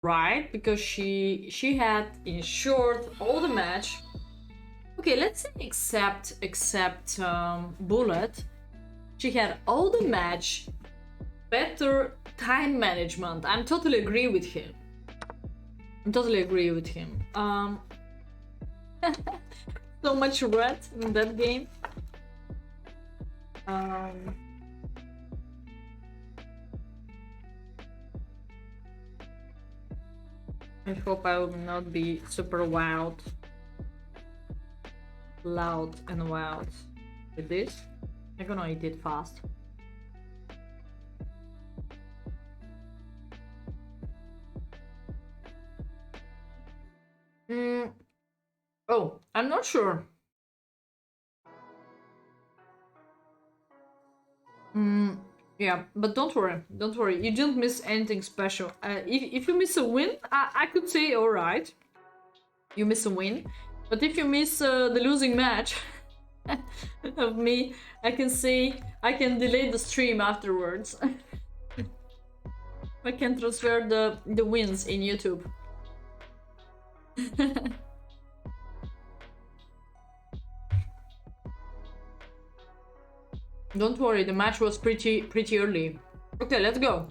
right, because she had ensured all the match. Okay, let's say except Bullet. She had all the match, better time management. I'm totally agree with him. So much red in that game. I hope I will not be super loud and wild with this. I'm gonna eat it fast. Oh, I'm not sure. Yeah, but don't worry, you didn't miss anything special. If you miss a win, I could say alright, you miss a win, but if you miss the losing match of me, I can say I can delay the stream afterwards. I can transfer the wins in YouTube. Don't worry, the match was pretty early. Okay, let's go.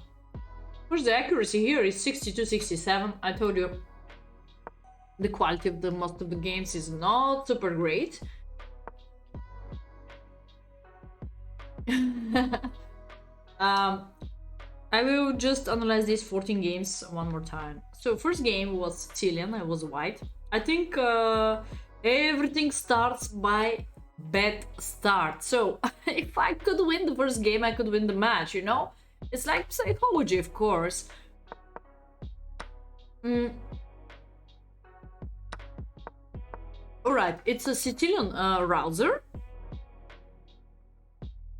Where's the accuracy here? It's 62-67. I told you the quality of the most of the games is not super great. I will just analyze these 14 games one more time. So first game was Chilean, I was white. I think everything starts by bad start. So if I could win the first game, I could win the match, you know? It's like psychology, of course. Alright, it's a Sicilian rouser.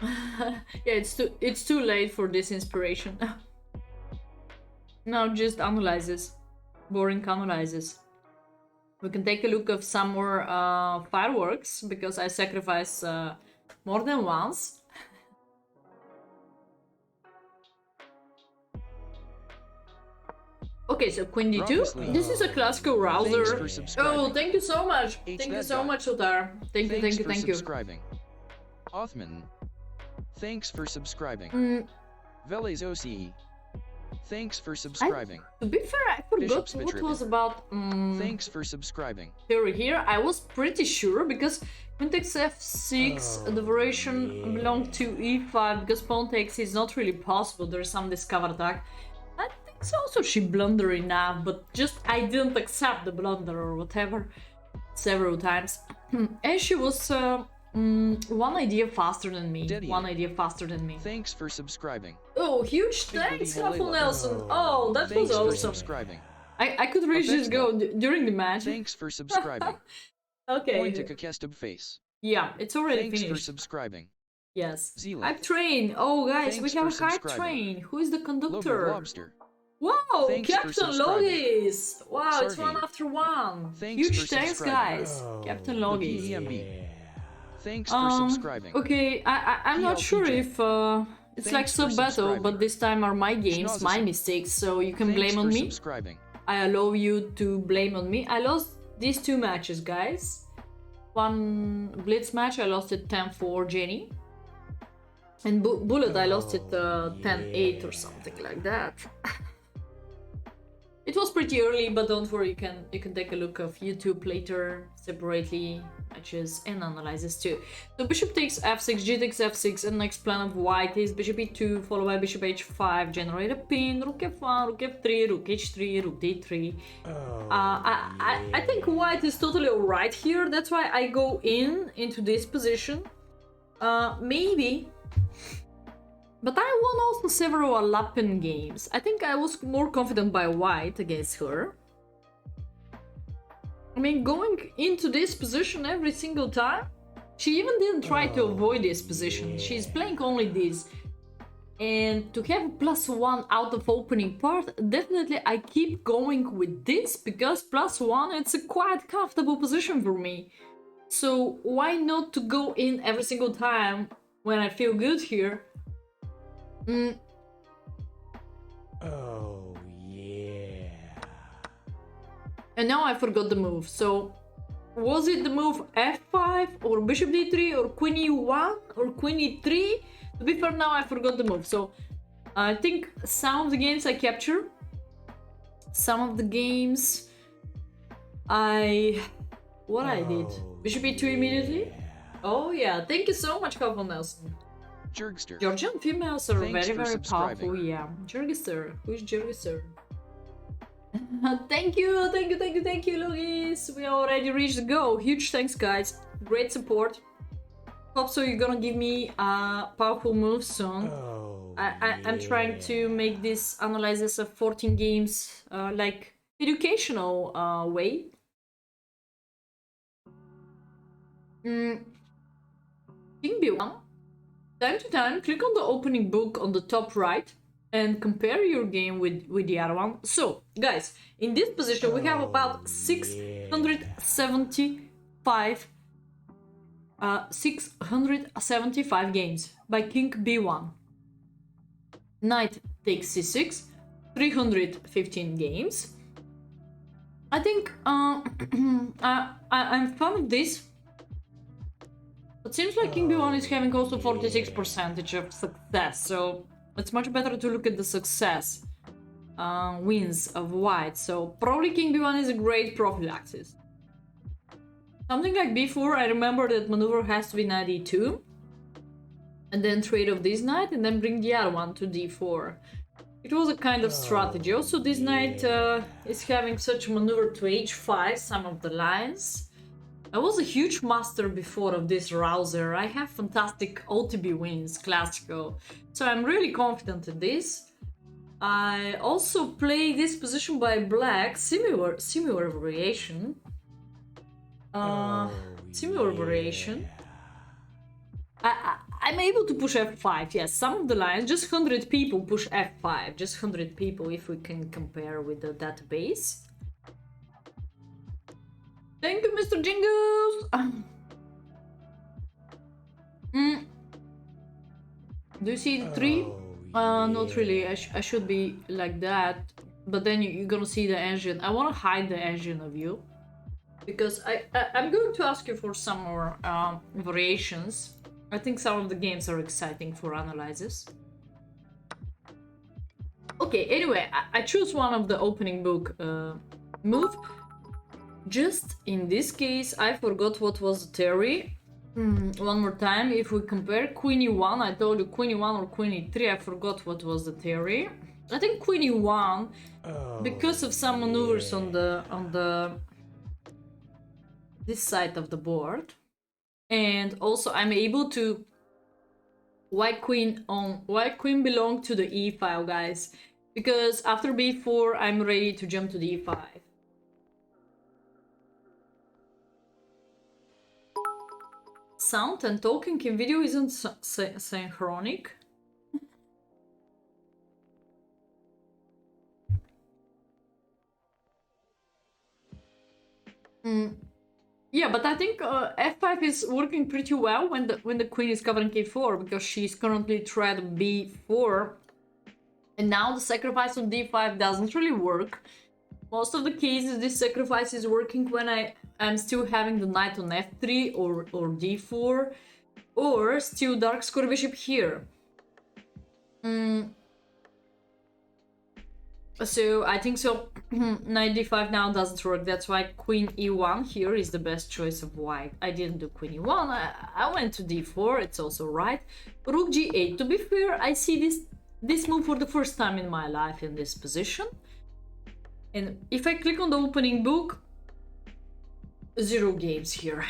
Yeah, it's too late for this inspiration. Now just analyzes. Boring analyzes. We can take a look of some more fireworks, because I sacrifice more than once. Okay, so Queen D2. This is a classical rouser. Oh, thank you so much. Thank you so much, Otar. Thank you. Subscribing. Othman. Thanks for subscribing. Veles OCE. Thanks for subscribing. To be fair, I forgot what was about. Thanks for subscribing. Theory here. I was pretty sure, because Queen takes f6, the variation belonged to e5, because pawn takes is not really possible. There's some discover attack. I think so also she blundered enough, but just I didn't accept the blunder or whatever several times. And she was one idea faster than me. Thanks for subscribing. Oh, huge thanks, Huffle Nelson. Oh, that was awesome. I could reach this goal during the match. Thanks for subscribing. Okay. Point to Kakestub face. Yeah, it's already Thanks finished. for subscribing. Yes. Zealand. Hype train. Oh, guys, Thanks we have a for hype subscribing. train. Who is the conductor? Lobster. Wow, Thanks for Captain subscribing. Logis. Wow, it's Sarhi. one after one. Thanks Huge for thanks, subscribing. guys. Captain Logis. PEMB. Thanks for subscribing. Okay, I'm not sure if it's Thanks like for sub battle, subscribing. but this time are my games, Schnozzes. my mistakes, so you can Thanks blame on for me. subscribing. I allow you to blame on me. I lost these two matches, guys. One blitz match, I lost it 10-4 Jenny. And Bullet, I lost it 10-8 or something like that. It was pretty early, but don't worry, you can take a look of YouTube later separately, matches and analyzes too. So bishop takes f6, g takes f6, and next plan of white is bishop e2, followed by bishop h5, generate a pin, rook f1, rook f3, rook h3, rook d3. I think white is totally alright here, that's why I go into this position. Maybe. But I won also several Alapan games. I think I was more confident by white against her. I mean, going into this position every single time, she even didn't try to avoid this position. She's playing only this. And to have a +1 out of opening part, definitely I keep going with this, because +1, it's a quite comfortable position for me. So why not to go in every single time when I feel good here? Oh, yeah. And now I forgot the move. So was it the move f5 or bishop d3 or queen e1 or queen e3? To be fair, now I forgot the move. So I think some of the games I capture, some of the games what I did. Bishop e2 immediately. Oh yeah, thank you so much, Couple Nelson. Jurgster. Georgian females are Thanks very, for very subscribing. powerful, yeah. Jurgister. Who is Jurgister? Thank you, thank you, thank you, thank you, Luis. We already reached the goal. Huge thanks, guys. Great support. Hope so you're gonna give me a powerful move soon. I'm trying to make this analysis of 14 games like educational way. King B1. Time to time, click on the opening book on the top right and compare your game with the other one. So, guys, in this position we have about 675 games by King B1. Knight takes C6, 315 games. I think I'm fan of this. It seems like King B1 is having also 46% of success, so it's much better to look at the success wins of white. So probably King B1 is a great prophylaxis. Something like B4, I remember that maneuver has to be knight E2, and then trade off this knight, and then bring the other one to D4. It was a kind of strategy. Also, this knight is having such a maneuver to H5, some of the lines. I was a huge master before of this rouser. I have fantastic OTB wins, classical. So I'm really confident in this. I also play this position by black, similar variation. Similar variation. I'm able to push f5, yes, some of the lines, just 100 people push f5, just 100 people if we can compare with the database. Thank you, Mr. Jingles! Do you see the tree? Not really, I should be like that, but then you're gonna see the engine. I wanna hide the engine of you, because I'm going to ask you for some more variations. I think some of the games are exciting for analysis. Okay, anyway, I choose one of the opening book move. Just in this case, I forgot what was the theory. One more time, if we compare Queen E1, I told you Queen E1 or Queen E3, I forgot what was the theory. I think Queen E1, because of some maneuvers on this side of the board, and also I'm able to white queen belong to the E file, guys, because after B4 I'm ready to jump to the E5. Sound and talking in video isn't synchronic. Yeah, but I think f5 is working pretty well when the queen is covering k4, because she's currently thread b4, and now the sacrifice on d5 doesn't really work. Most of the cases this sacrifice is working when I'm still having the knight on f3 or d4, or still dark square bishop here. So I think so. Knight d5 now doesn't work. That's why queen e1 here is the best choice of white. I didn't do queen e1. I went to d4. It's also right. Rook g8. To be fair, I see this move for the first time in my life in this position. And if I click on the opening book, 0 games here.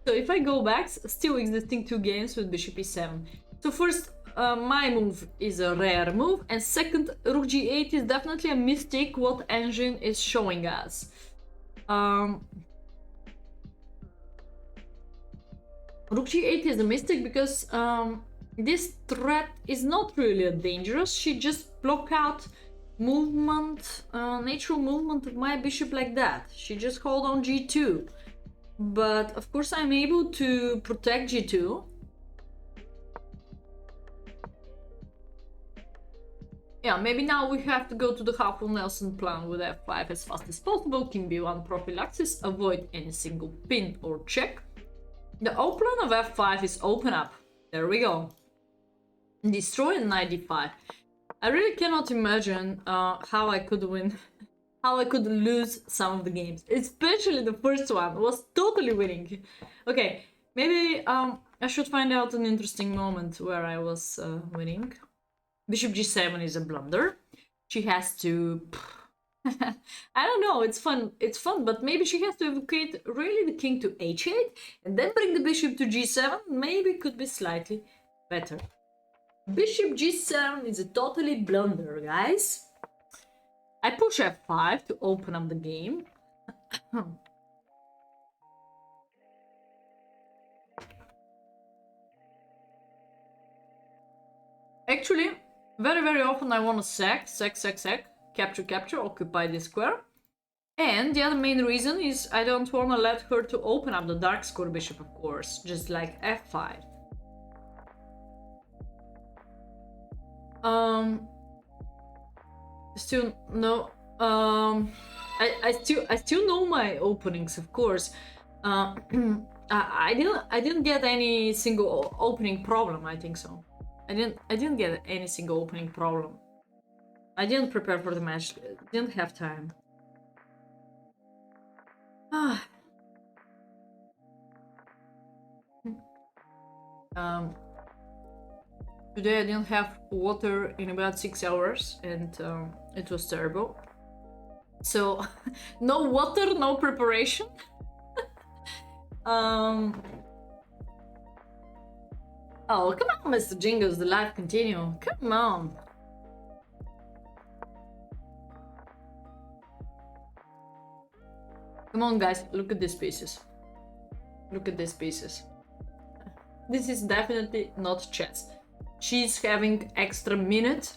So if I go back, still existing 2 games with bishop e7. So first, my move is a rare move, and second, rook g8 is definitely a mistake what engine is showing us. Rook g8 is a mistake because this threat is not really dangerous. She just block out movement, natural movement of my bishop like that. She just hold on g2, but of course I'm able to protect g2. Yeah, maybe now we have to go to the half of Nelson plan with f5 as fast as possible. King b1 prophylaxis, avoid any single pin or check. The O plan of f5 is open up. There we go. Destroy knight d5. I really cannot imagine how I could win, how I could lose some of the games. Especially the first one was totally winning. Okay, maybe I should find out an interesting moment where I was winning. Bishop g7 is a blunder. She has to... I don't know, it's fun, but maybe she has to evacuate really the king to h8 and then bring the bishop to g7. Maybe it could be slightly better. Bishop g7 is a totally blunder, guys. I push f5 to open up the game. Actually, very often I want to sack, capture, occupy this square. And the other main reason is I don't want to let her to open up the dark square bishop, of course, just like f5. Still no. I still know my openings, of course. I didn't get any single opening problem. I think so. I didn't get any single opening problem. I didn't prepare for the match. Didn't have time. Today I didn't have water in about 6 hours, and it was terrible. So, no water, no preparation. Oh, come on, Mr. Jingles, the life continue. Come on. Come on, guys, look at these pieces. Look at these pieces. This is definitely not chess. She's having extra minute,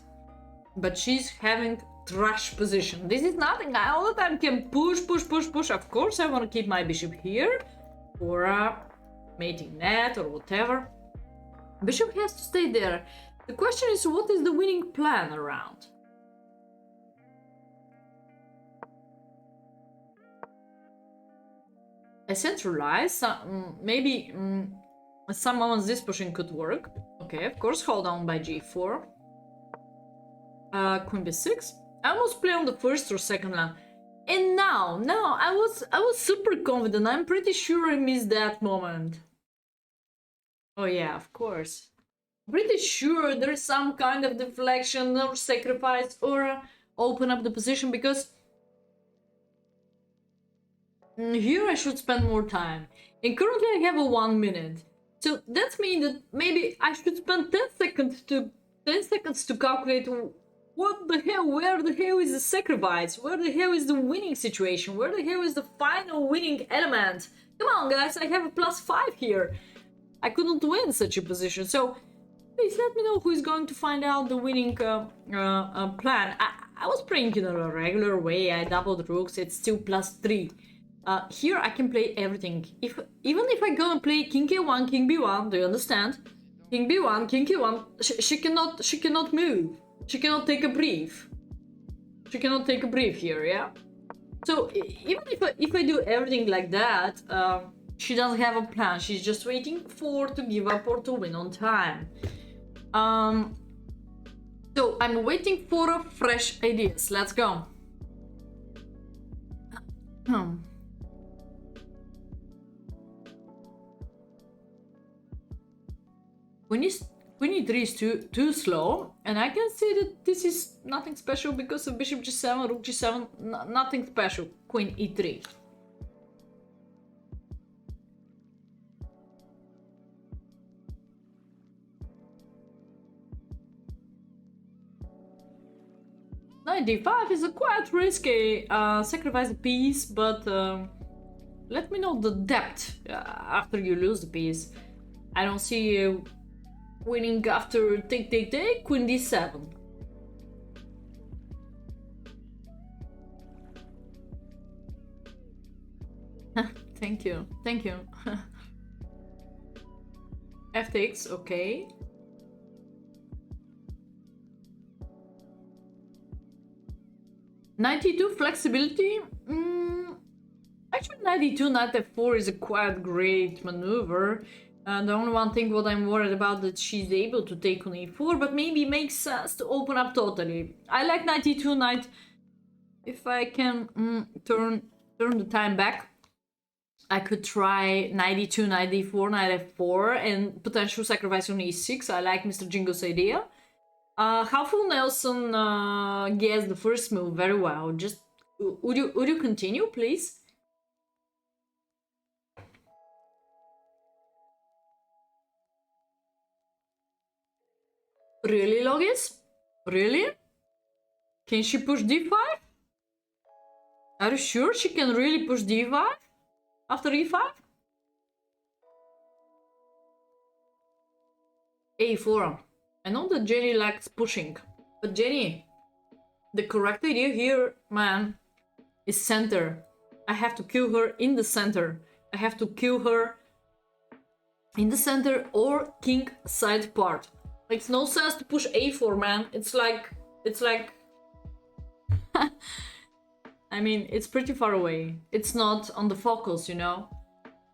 but she's having trash position. This is nothing. I all the time can push. Of course, I want to keep my bishop here for a mating net or whatever. Bishop has to stay there. The question is, what is the winning plan around? I centralize. Maybe some moments this pushing could work. Okay, of course, hold on by g4. Queen b6. I almost play on the first or second line. And now, I was super confident. I'm pretty sure I missed that moment. Oh yeah, of course. Pretty sure there's some kind of deflection or sacrifice or open up the position, because here I should spend more time. And currently I have a 1 minute. So that means that maybe I should spend 10 seconds to calculate what the hell, where the hell is the sacrifice? Where the hell is the winning situation? Where the hell is the final winning element? Come on, guys, I have a +5 here. I couldn't win such a position. So please let me know who is going to find out the winning plan. I was playing in a regular way. I doubled rooks. It's still +3. Here I can play everything. Even if I go and play king k1, king b1, do you understand? King b1, king k1, she cannot move. She cannot take a brief. She cannot take a brief here, yeah? So even if I do everything like that, she doesn't have a plan. She's just waiting to give up or to win on time. So I'm waiting for fresh ideas. Let's go. Queen e3 is too slow, and I can see that this is nothing special because of bishop g7, rook g7, nothing special. Queen e3. Knight d5 is a quite risky sacrifice a piece, but let me know the depth after you lose the piece. I don't see you winning after take, queen d7. Thank you. f takes, okay. 92 flexibility. Actually, 92 knight f4 is a quite great maneuver. The only one thing what I'm worried about that she's able to take on e4, but maybe makes sense to open up totally. I like 92 knight. If I can turn the time back, I could try 92 knight d4, knight f4, and potential sacrifice on e6. I like Mr. Jingo's idea. Halfway Nelson guessed the first move very well. Just would you continue, please? Really, Logis? Really? Can she push d5? Are you sure she can really push d5 after e5? a4. I know that Jenny likes pushing, but Jenny, the correct idea here, man, is center. I have to kill her in the center. I have to kill her in the center or king side part. Makes no sense to push a4, man. It's like I mean, it's pretty far away. It's not on the focus, you know.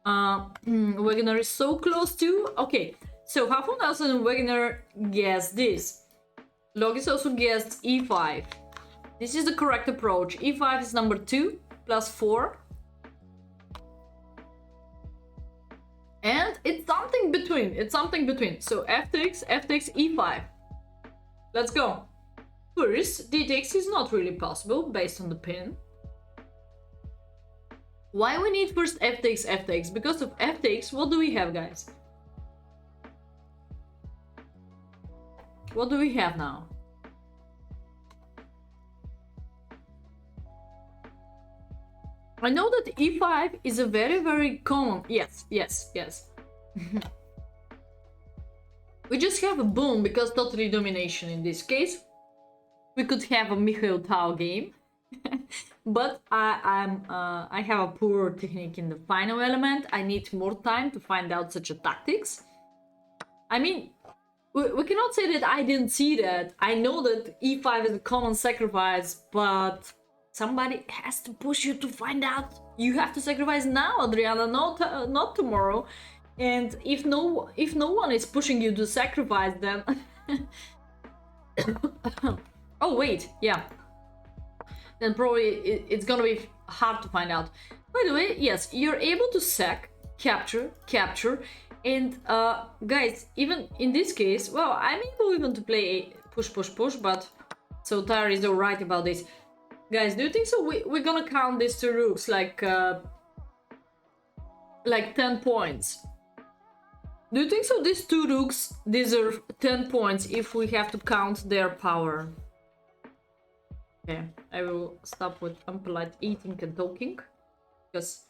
Wegener is so close to. Okay, so Halfway Nelson and Wegener guessed this. Logis also guessed e5. This is the correct approach. e5 is number 2 plus 4. And it's something between. It's something between. So f6, f6, e5. Let's go. First, d takes is not really possible based on the pin. Why we need first f takes, f takes? Because of f takes, what do we have, guys? What do we have now? I know that e5 is a very, very common. Yes. We just have a boom because totally domination in this case. We could have a Mikhail Tau game. But I have a poor technique in the final element. I need more time to find out such a tactics. I mean, we cannot say that I didn't see that. I know that e5 is a common sacrifice, but somebody has to push you to find out. You have to sacrifice now, Adriana, not tomorrow. And if no one is pushing you to sacrifice, then oh wait, yeah. Then probably it's gonna be hard to find out. By the way, yes, you're able to sack, capture, and guys, even in this case, well, I'm able even to play push, but so Tara is alright about this. Guys, do you think so? We're gonna count these two rooks like 10 points. Do you think so? These two rooks deserve 10 points if we have to count their power. Okay, I will stop with unpolite eating and talking because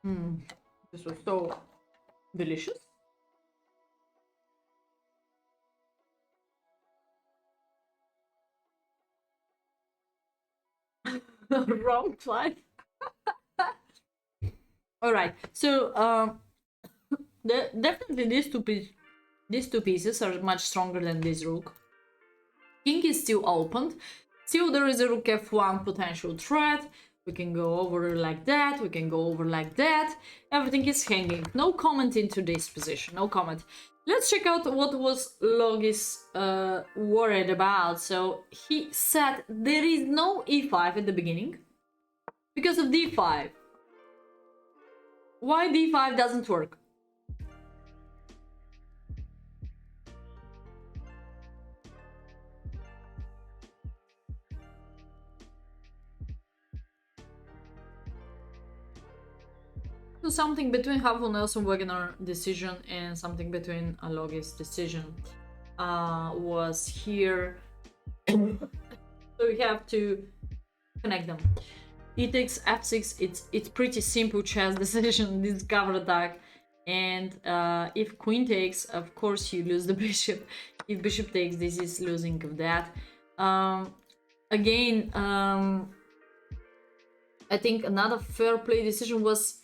this was so delicious. Wrong twice. All right, so definitely these two pieces are much stronger than this rook. King is still opened. Still, there is a rook f1 potential threat. We can go over like that. We can go over like that. Everything is hanging. No comment into this position. No comment. Let's check out what was Logis worried about. So he said there is no e5 at the beginning because of d5. Why d5 doesn't work? So something between Halfway Nelson Wegener decision and something between a Logis decision was here. So we have to connect them. E takes f6. It's pretty simple chess decision. This cover attack, and if queen takes, of course you lose the bishop. If bishop takes, this is losing of that. Again, I think another fair play decision was.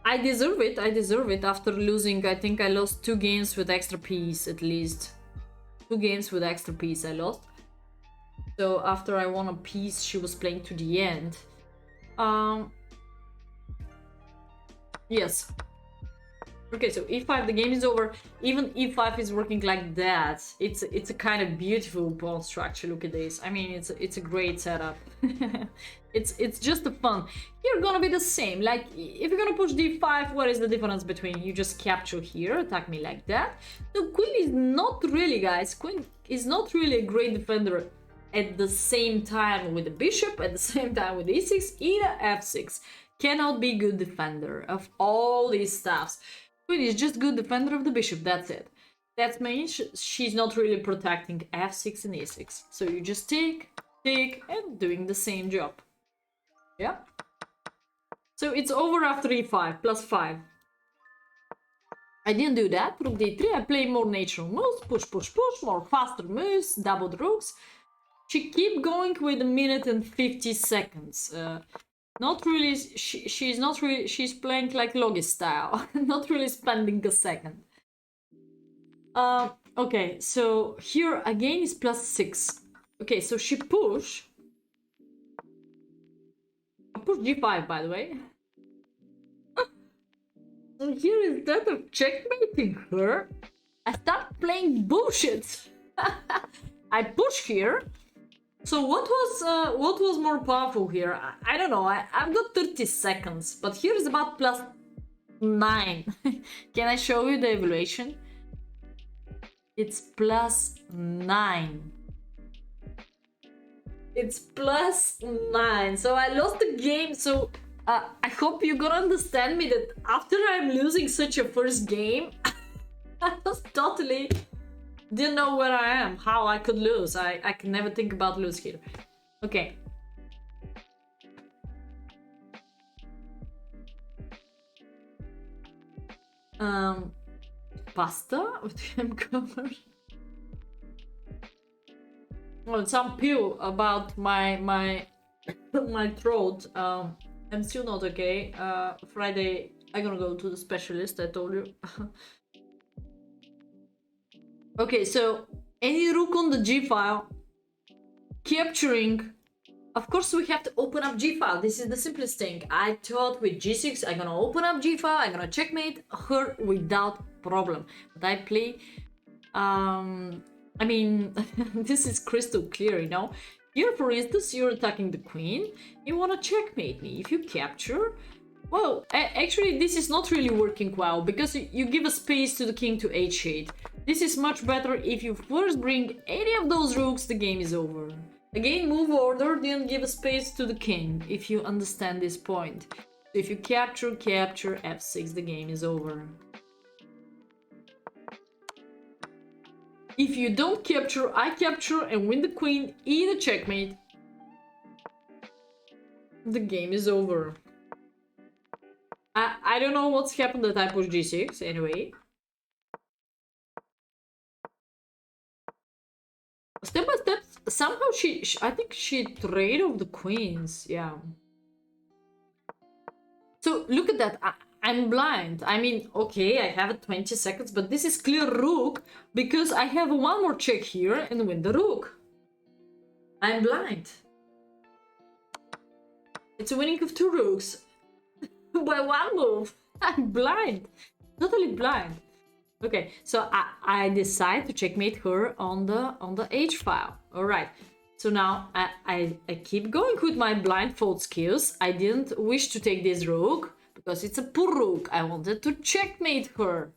I deserve it after losing. I think I lost 2 games with extra piece at least. 2 games with extra piece I lost. So after I won a piece, she was playing to the end. Yes. Okay, so e5, the game is over. Even e5 is working like that. It's a kind of beautiful pawn structure. Look at this. I mean, it's a great setup. it's just a fun. Here gonna be the same. Like if you're gonna push d5, what is the difference between you just capture here, attack me like that? The queen is not really, guys. Queen is not really a great defender at the same time with the bishop, at the same time with e6, either f6. Cannot be good defender of all these stuffs. Queen is just good defender of the bishop, that's it. That means she's not really protecting f6 and e6. So you just take, and doing the same job. Yeah? So it's over after e5, plus 5. I didn't do that, rook d3, I play more natural moves, push, more faster moves, double the rooks. She keep going with a minute and 50 seconds. Not really, she's not really, she's playing like Logi style, not really spending a second. Okay, so here again is plus 6. Okay, so she push. I push g5, by the way. So here instead of checkmating her, I start playing bullshit. I push here. So what was more powerful here? I don't know. I've got 30 seconds, but here is about plus 9. Can I show you the evaluation? It's plus 9. It's plus 9. So I lost the game. So I hope you're gonna understand me that after I'm losing such a first game, I was totally didn't know where I am, how I could lose. I can never think about lose here. Okay. Pasta with ham covered. Well, some pill about my throat. I'm still not okay. Friday I'm gonna go to the specialist, I told you. Okay, so any rook on the g-file, capturing. Of course, we have to open up g-file. This is the simplest thing. I thought with g6, I'm gonna open up g-file, I'm gonna checkmate her without problem. But I play, I mean, this is crystal clear, you know? Here, for instance, you're attacking the queen, you wanna checkmate me. If you capture, well, actually, this is not really working well, because you give a space to the king to h8. This is much better. If you first bring any of those rooks, the game is over. Again, move order, then give a space to the king, if you understand this point. So if you capture f6, the game is over. If you don't capture, I capture and win the queen, either checkmate, the game is over. I don't know what's happened that I pushed g6, anyway. Step by step, somehow I think she traded off the queens, yeah. So look at that, I'm blind. I mean, okay, I have 20 seconds, but this is clear rook, because I have one more check here and win the rook. I'm blind. It's a winning of 2 rooks by 1 move. I'm blind, totally blind. Okay, so I decide to checkmate her on the H file. All right. So now I keep going with my blindfold skills. I didn't wish to take this rook because it's a poor rook. I wanted to checkmate her.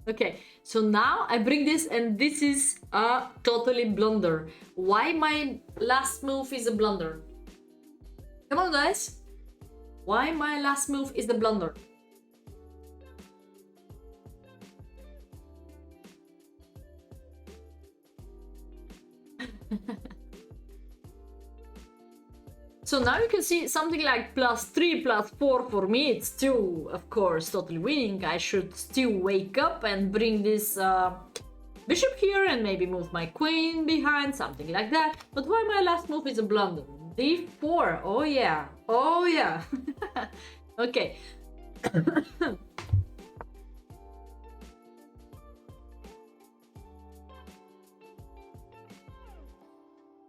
Okay, so now I bring this, and this is a totally blunder. Why my last move is a blunder? Come on, guys. Why my last move is the blunder? So now you can see something like +3, +4 for me. It's still, of course, totally winning. I should still wake up and bring this bishop here and maybe move my queen behind, something like that. But why my last move is a blunder? d4. Oh yeah. Oh yeah. Okay.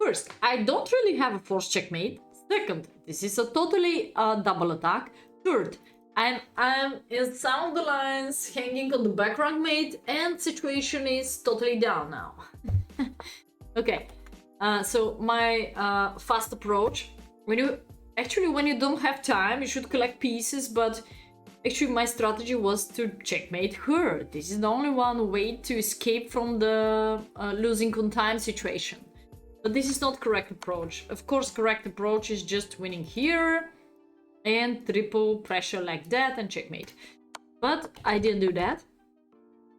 First, I don't really have a forced checkmate. Second, this is a totally double attack. Third, I'm in sound lines hanging on the background mate, and situation is totally down now. Okay, so my fast approach. When you don't have time, you should collect pieces, but actually my strategy was to checkmate her. This is the only one way to escape from the losing on time situation. But this is not correct approach. Of course, correct approach is just winning here and triple pressure like that and checkmate. But I didn't do that.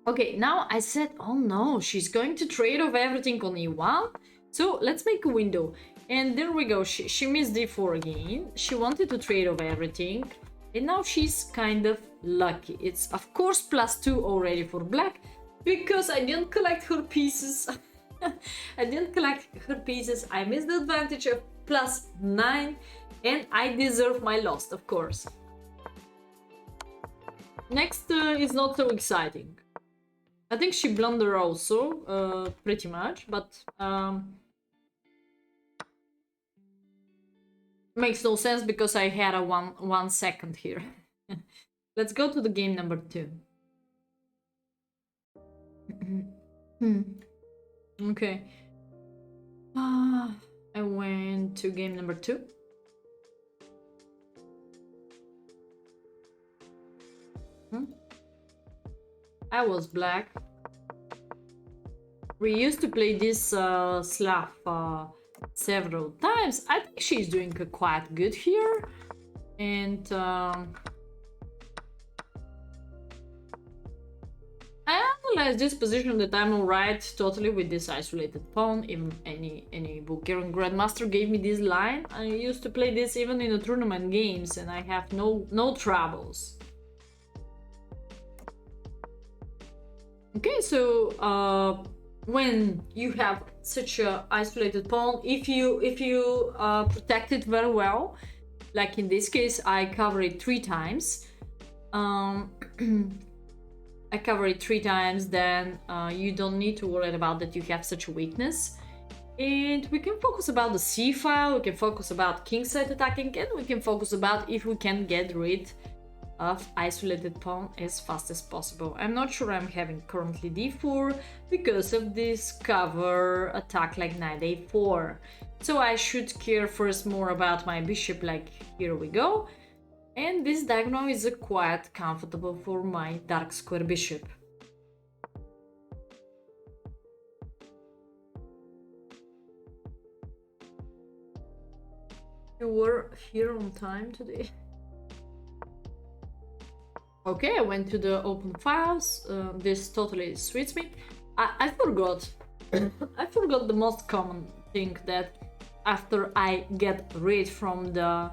Okay, now I said, oh no, she's going to trade off everything on e1. So let's make a window. And there we go. She missed d4 again. She wanted to trade off everything. And now she's kind of lucky. It's of course +2 already for black because I didn't collect her pieces. I didn't collect her pieces. I missed the advantage of +9 and I deserve my loss, of course. Next is not so exciting. I think she blundered also, pretty much, but makes no sense because I had a one second here. Let's go to the game number 2. Okay. I went to game number 2. I was black. We used to play this Slav several times. I think she's doing quite good here. And I analyzed this position that I'm alright totally with this isolated pawn. Even any Bulgarian Grandmaster gave me this line. I used to play this even in the tournament games and I have no troubles. Okay, so when you have such a isolated pawn, if you protect it very well, like in this case, I cover it 3 times. I cover it 3 times, then you don't need to worry about that you have such a weakness. And we can focus about the c file, we can focus about kingside attacking, and we can focus about if we can get rid of isolated pawn as fast as possible. I'm not sure I'm having currently d4 because of this cover attack like knight a4. So I should care first more about my bishop, like here we go. And this diagonal is quite comfortable for my dark square bishop. You were here on time today. Okay, I went to the open files. This totally suits me. I forgot. I forgot the most common thing, that after I get rid from the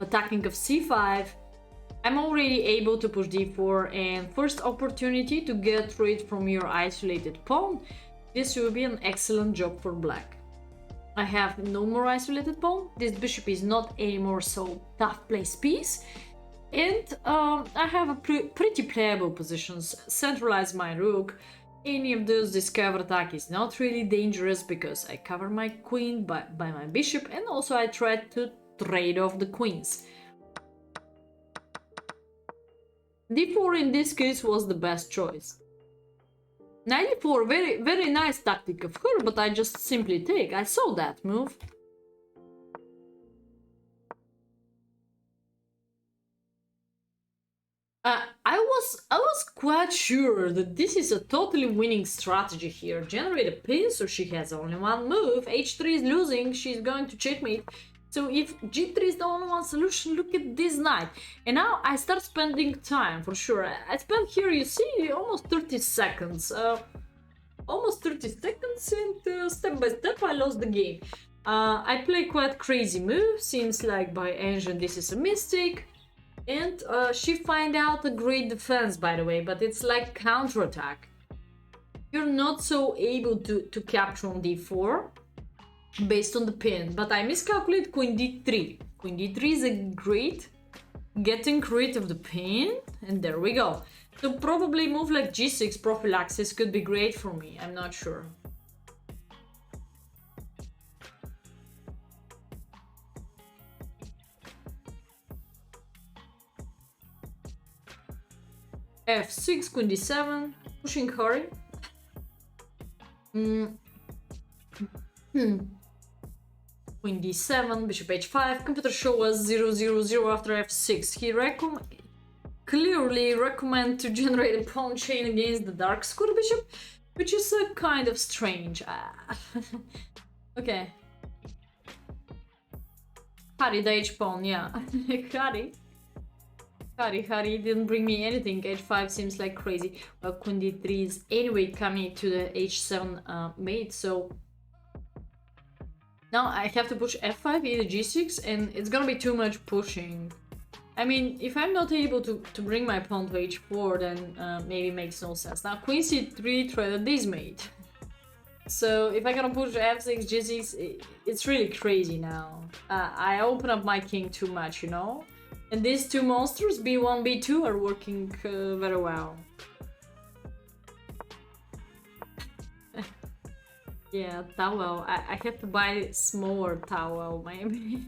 attacking of c5, I'm already able to push d4, and first opportunity to get rid from your isolated pawn. This will be an excellent job for black. I have no more isolated pawn. This bishop is not anymore so tough place piece. And I have a pretty playable positions. Centralize my rook. Any of those discover attack is not really dangerous because I cover my queen by my bishop, and also I try to trade off the queens. d4 in this case was the best choice. Knight d4, very nice tactic of her, but I just simply take. I saw that move. I was quite sure that this is a totally winning strategy here. Generate a pin, so she has only one move. h3 is losing, she's going to checkmate. So if g3 is the only one solution, look at this knight. And now I start spending time, for sure. I spent here, you see, almost 30 seconds. Almost 30 seconds, and step by step I lost the game. I play quite crazy move, seems like by engine this is a mistake. And she find out a great defense, by the way, but it's like counterattack. You're not so able to capture on d4 based on the pin, but I miscalculate queen d3. Queen d3 is a great getting rid of the pin, and there we go. So probably move like g6 prophylaxis could be great for me, I'm not sure. f6, queen d7, pushing hurry. Queen d7, bishop h5. Computer show us 000 after f6. He clearly recommend to generate a pawn chain against the dark square bishop, which is kind of strange. Okay. Harry the h pawn, yeah. Harry didn't bring me anything. h5 seems like crazy. Well, queen d3 is anyway coming to the h7 mate, so now I have to push f5, either g6, and it's gonna be too much pushing. I mean, if I'm not able to bring my pawn to h4, then maybe it makes no sense. Now, queen c3 threaded this mate. So if I'm gonna push f6, g6, it's really crazy now. I open up my king too much, you know? And these two monsters, b1, b2, are working very well. Yeah, towel. I have to buy smaller towel, maybe.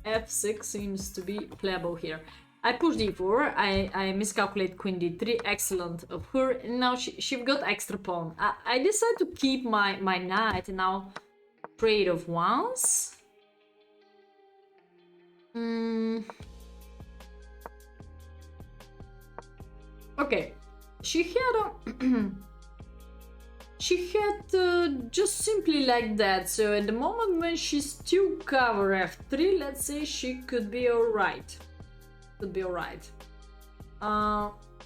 f6 seems to be playable here. I push d4, I miscalculate queen d3, excellent of her, and now she got extra pawn. I decide to keep my knight and now trade of once. Okay, she had just simply like that, so at the moment when she still cover f3, let's say she could be alright.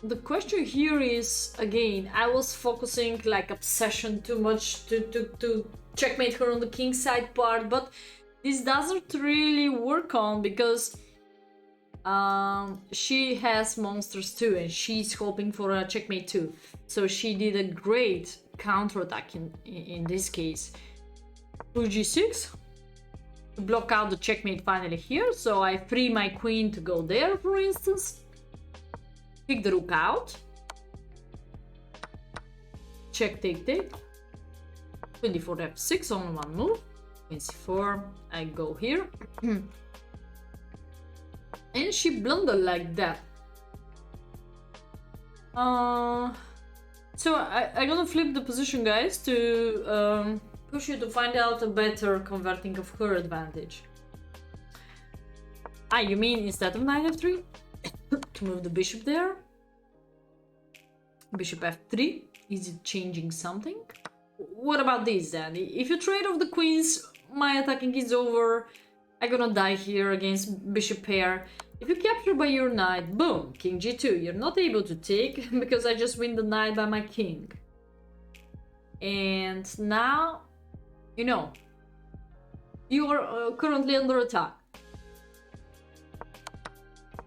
The question here is, again, I was focusing like obsession too much to checkmate her on the king side part, but this doesn't really work on because she has monsters too and she's hoping for a checkmate too. So she did a great counterattack in this case. Push g6 to block out the checkmate finally here, so I free my queen to go there, for instance. Pick the rook out. Check, take. Queen d4, f6, only one move. Queen c4, I go here. And she blundered like that. So I'm gonna flip the position, guys, to push you to find out a better converting of her advantage. You mean instead of knight f3? To move the bishop there? Bishop f3? Is it changing something? What about this then? If you trade off the queens, my attacking is over. I'm gonna die here against bishop pair. If you capture by your knight, boom, king g2. You're not able to take because I just win the knight by my king. And now, you know, you are currently under attack.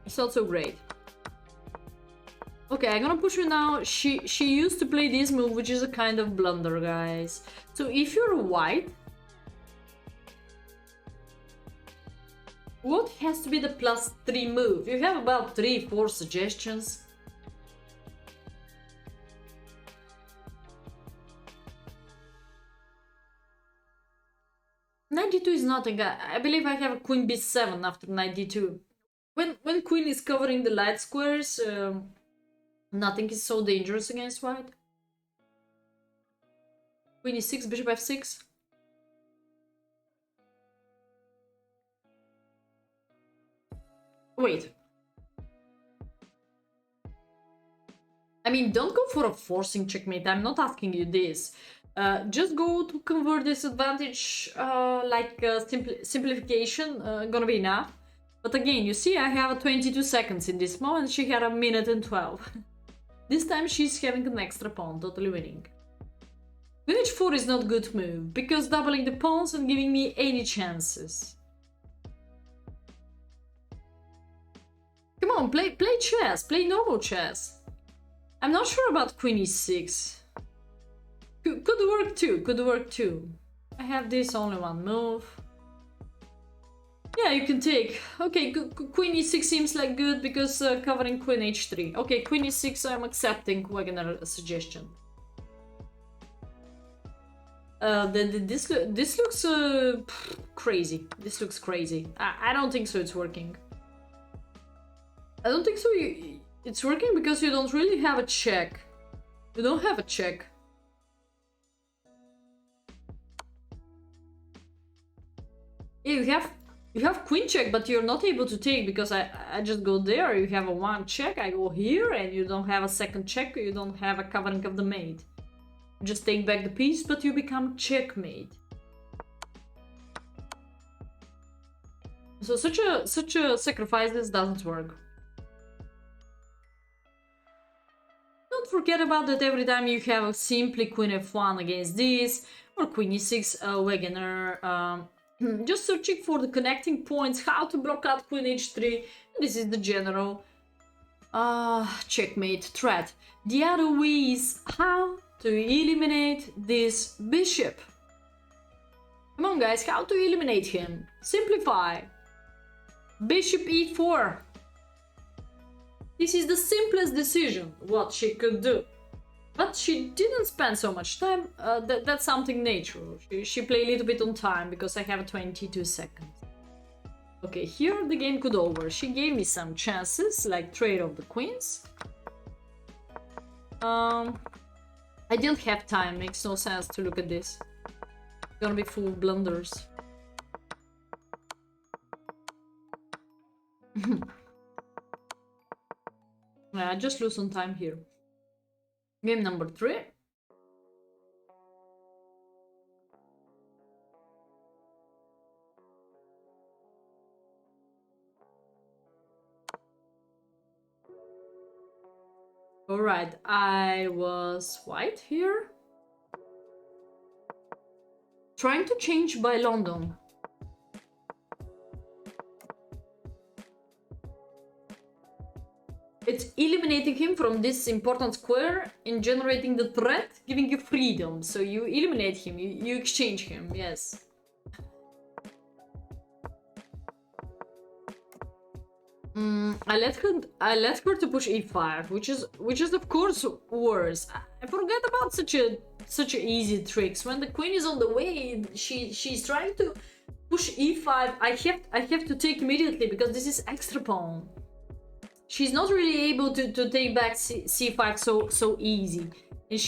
It's not so great. Okay, I'm gonna push you now. She used to play this move, which is a kind of blunder, guys. So if you're white, what has to be the +3 move? You have about 3-4 suggestions. Knight d2 is nothing. I believe I have a queen b7 after knight d2. When queen is covering the light squares, nothing is so dangerous against white. Queen e6, bishop f6. Wait. I mean, don't go for a forcing checkmate. I'm not asking you this. Just go to convert this advantage, simplification, gonna be enough. But again, you see, I have 22 seconds in this moment. She had 1 minute and 12. This time she's having an extra pawn, totally winning. Queen h4 is not a good move, because doubling the pawns and giving me any chances. Come on, play chess, play normal chess. I'm not sure about queen e6. Could work too. I have this only one move. Yeah, you can take. Okay, queen e6 seems like good because covering queen h3. Okay, queen e6, I'm accepting Wagner's suggestion. This looks crazy. This looks crazy. I don't think so it's working. I don't think so It's working because you don't really have a check. You don't have a check. Yeah, you have queen check, but you're not able to take because I just go there. You have a 1 check, I go here, and you don't have a second check. You don't have a covering of the maid. You just take back the piece, but you become checkmate. So such a sacrifice this doesn't work. Don't forget about that every time you have a simply queen f1 against this, or queen e6 Wegener. Just searching for the connecting points, how to block out queen h3. This is the general checkmate threat. The other way is how to eliminate this bishop. Come on guys, how to eliminate him? Simplify. Bishop e4. This is the simplest decision what she could do. But she didn't spend so much time. That's something natural. She played a little bit on time because I have 22 seconds. Okay, here the game could over. She gave me some chances, like trade of the queens. I didn't have time. Makes no sense to look at this. It's gonna be full of blunders. I just lose some time here. Game number 3. Alright, I was white here. Trying to change by London. It's eliminating him from this important square and generating the threat, giving you freedom. So you eliminate him, you exchange him, yes. I let her to push e5, which is of course worse. I forget about such a easy tricks. When the queen is on the way, she's trying to push e5. I have to take immediately because this is extra pawn. She's not really able to take back c5 so easy. And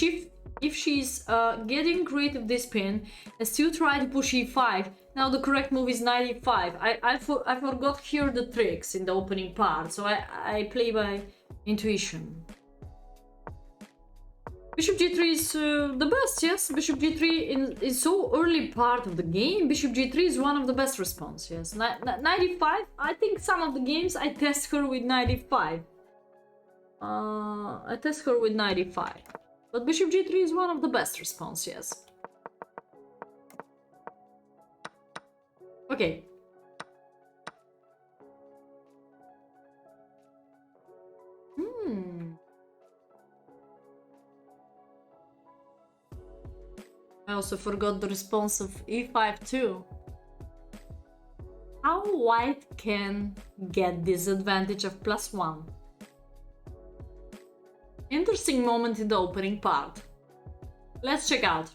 if she's getting rid of this pin and still try to push e5, now the correct move is knight e5. I forgot here the tricks in the opening part, so I play by intuition. Bishop g3 is the best, yes. Bishop g3 in so early part of the game. Bishop g3 is one of the best response, yes. Knight e5, I think some of the games I test her with knight e5. I test her with knight e5. But bishop g3 is one of the best response, yes. Okay. I also forgot the response of e5 too. How white can get this advantage of +1? Interesting moment in the opening part. Let's check out.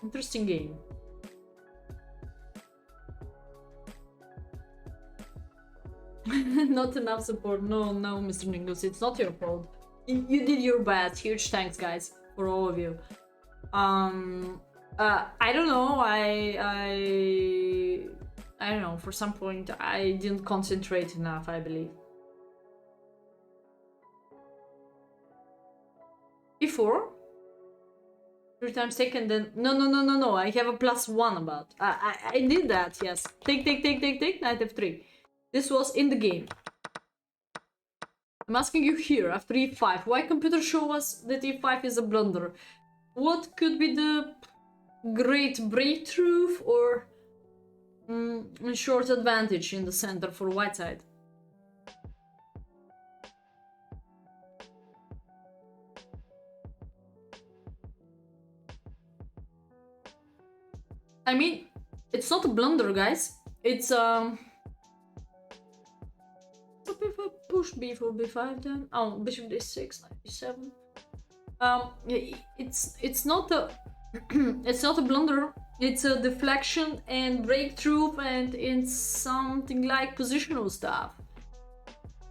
Interesting game. Not enough support. No, Mr. Ningles, it's not your fault. You did your best. Huge thanks, guys, for all of you. I don't know. I don't know. For some point, I didn't concentrate enough, I believe. E4. 3 times taken, then no. I have a +1 about. I did that. Yes. Take. Knight f3. This was in the game. I'm asking you here after e5. Why computer show us that e5 is a blunder? What could be the great breakthrough or short advantage in the center for white side? I mean, it's not a blunder, guys. It's if I push b4, b5 then? Oh, bishop d6, knight b7. It's not a it's not a blunder It's a deflection and breakthrough, and it's something like positional stuff.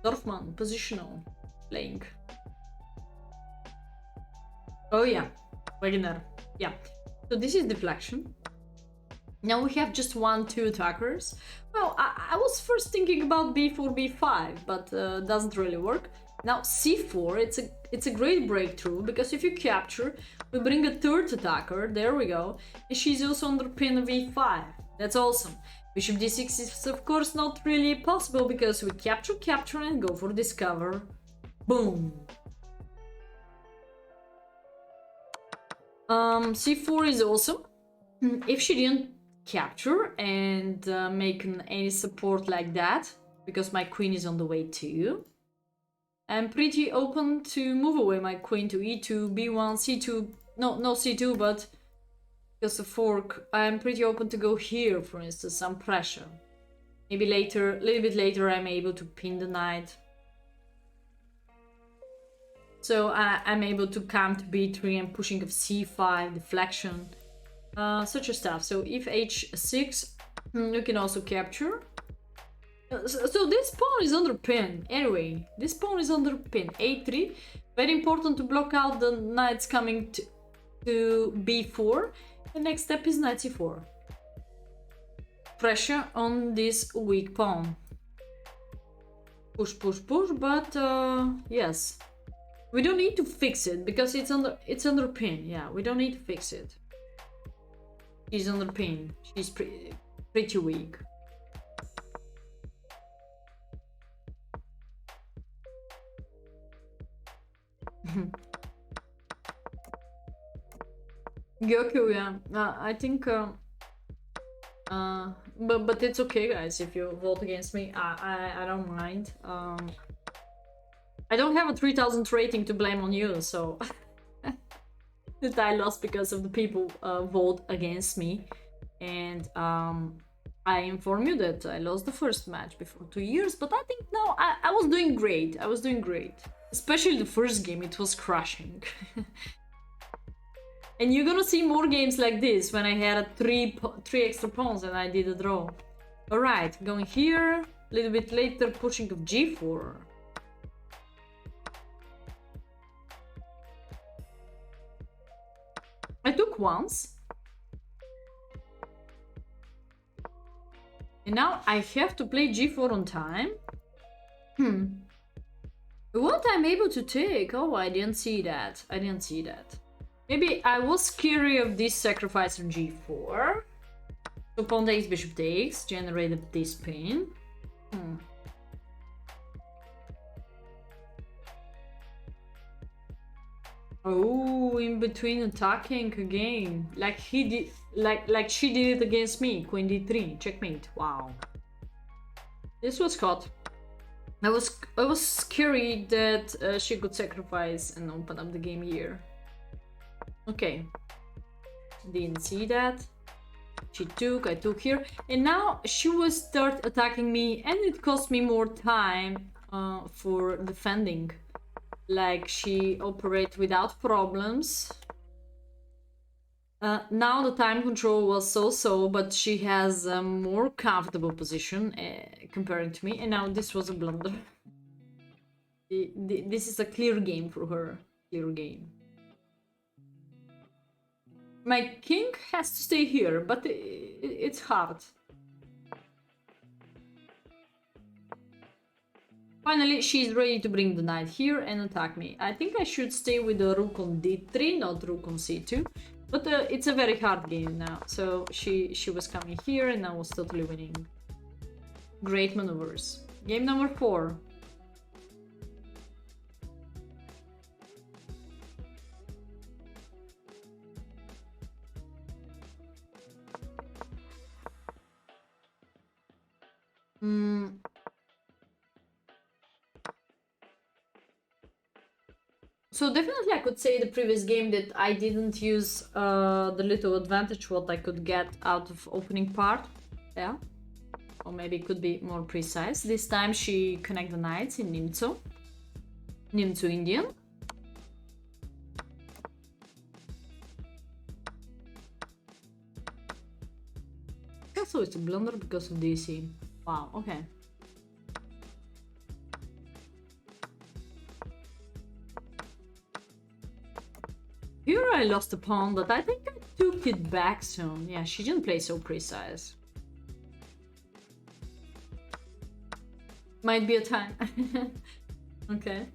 Dorfman, positional playing. Oh yeah, Wegener. Yeah. So this is deflection. Now we have just 1-2 attackers. Well, I was first thinking about b4, b5, but doesn't really work. Now c4, it's a great breakthrough, because if you capture, we bring a third attacker, there we go, and she's also under pin of e5. That's awesome. Bishop d6 is of course not really possible, because we capture and go for discover. Boom. c4 is awesome. If she didn't capture and make any support like that, because my queen is on the way too, I'm pretty open to move away my queen to e2, b1, c2, no c2, but because of fork, I'm pretty open to go here, for instance, some pressure. Maybe later, a little bit later, I'm able to pin the knight. So I'm able to come to b3 and pushing of c5, deflection, such a stuff. So if h6, you can also capture. So this pawn is under pin. Anyway, this pawn is under pin. a3, very important to block out the knights coming to b4. The next step is knight c4. Pressure on this weak pawn. Push, push, push, but yes. We don't need to fix it because it's under pin. Yeah, we don't need to fix it. She's under pin. She's pretty weak. Gyoku, yeah. I think but it's okay, guys, if you vote against me. I don't mind. I don't have a 3000 rating to blame on you, so that I lost because of the people vote against me. And I inform you that I lost the first match before 2 years, but I think no, I was doing great. I was doing great. Especially the first game, it was crushing. And you're gonna see more games like this when I had three extra pawns and I did a draw. Alright, going here, a little bit later, pushing of g4. I took once. And now I have to play g4 on time. What I'm able to take? Oh, I didn't see that. I didn't see that. Maybe I was scary of this sacrifice on g4. So pawn takes, bishop takes, generated this pin. Oh, in between attacking again, like he did, like she did it against me. Queen d3, checkmate. Wow, this was hot. I was scary that she could sacrifice and open up the game here. Okay, didn't see that. She took, I took here, and now she will start attacking me, and it cost me more time for defending. Like she operates without problems. Now the time control was so-so, but she has a more comfortable position comparing to me, and now this was a blunder. This is a clear game for her. Clear game. My king has to stay here, but it's hard. Finally, she's ready to bring the knight here and attack me. I think I should stay with the rook on d3, not rook on c2. But it's a very hard game now. So she was coming here and I was totally winning. Great maneuvers. Game number 4. So definitely I could say the previous game that I didn't use the little advantage what I could get out of opening part. Yeah. Or maybe it could be more precise. This time she connect the knights in Nimzo. Nimzo Indian. castle is a blunder because of DC. Wow, okay. Here I lost a pawn, but I think I took it back soon. Yeah, she didn't play so precise. Might be a time. Okay.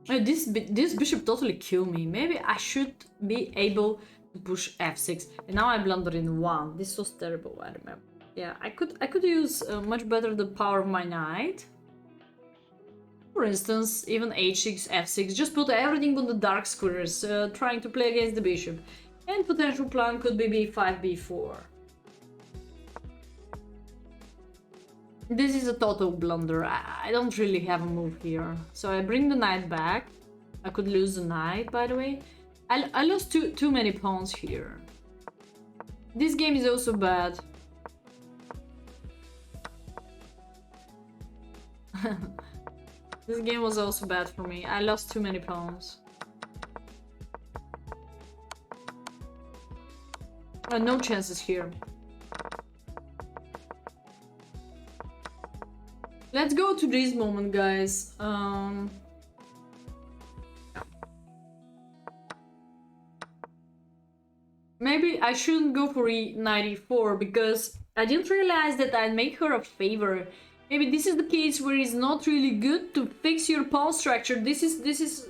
This bishop totally killed me. Maybe I should be able to push f6. And now I blunder in 1. This was terrible, I remember. Yeah, I could use much better the power of my knight. For instance, even h6, f6. Just put everything on the dark squares, trying to play against the bishop. And potential plan could be b5, b4. This is a total blunder. I don't really have a move here. So I bring the knight back. I could lose the knight, by the way. I lost too many pawns here. This game is also bad. This game was also bad for me. I lost too many pawns. No chances here. Let's go to this moment, guys. Maybe I shouldn't go for e94 because I didn't realize that I'd make her a favor. Maybe this is the case where it's not really good to fix your pawn structure. This is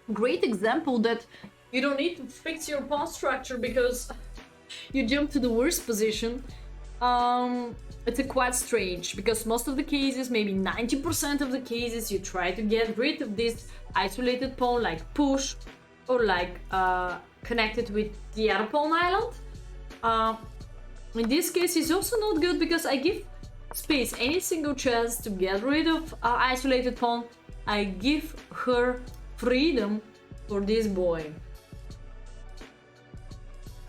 a great example that you don't need to fix your pawn structure because you jump to the worst position. It's quite strange because most of the cases, maybe 90% of the cases, you try to get rid of this isolated pawn like push or like connected with the other pawn island. In this case, it's also not good because I give space any single chance to get rid of isolated pawn. I give her freedom for this boy.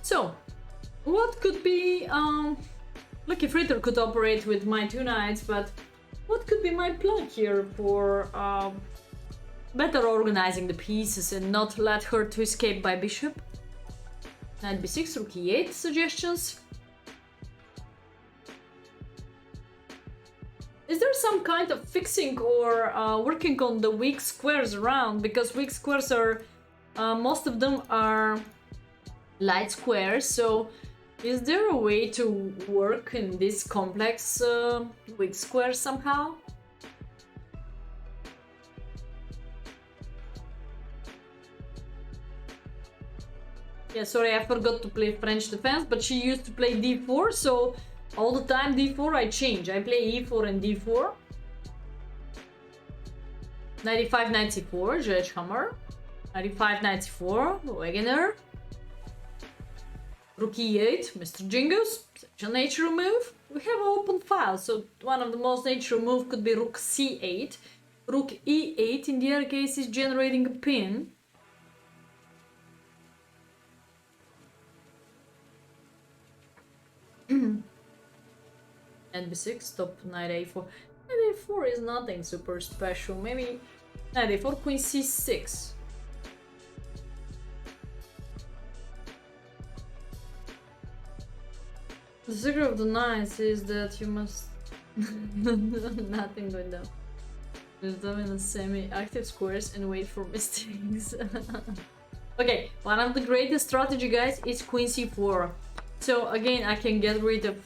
So, what could be... Lucky Fritter could operate with my two knights, but what could be my plan here for better organizing the pieces and not let her to escape by bishop? Knight b6, rook e8 suggestions. Is there some kind of fixing or working on the weak squares around? Because weak squares are, most of them are light squares, so is there a way to work in this complex weak square somehow? Yeah, sorry, I forgot to play French defense, but she used to play d4, so all the time d4 I change. I play e4 and d4. 95, 94, Hammer. 95, 94, Wegener. Rook e8, Mr. Jingoes, such a natural move. We have an open file, so one of the most natural moves could be rook c8. Rook e8 in the other case is generating a pin. And b6, stop knight a4. Knight a4 is nothing super special. Maybe knight a4, queen c6. The secret of the knights is that you must... Nothing going down. Just them in the semi-active squares and wait for mistakes. Okay, one of the greatest strategy, guys, is queen c4. So again, I can get rid of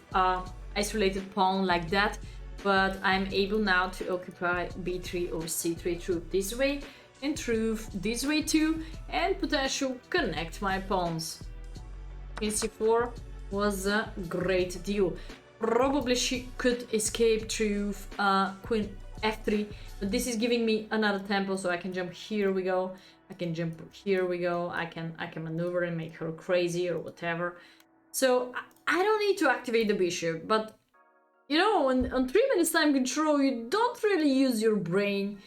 isolated pawn like that, but I'm able now to occupy b3 or c3 through this way and through this way too, and potential connect my pawns. Queen c4 was a great deal. Probably she could escape through queen f3, but this is giving me another tempo, so I can jump here we go, I can jump here we go, I can maneuver and make her crazy or whatever. So I don't need to activate the bishop, but you know, on 3 minutes time control, you don't really use your brain.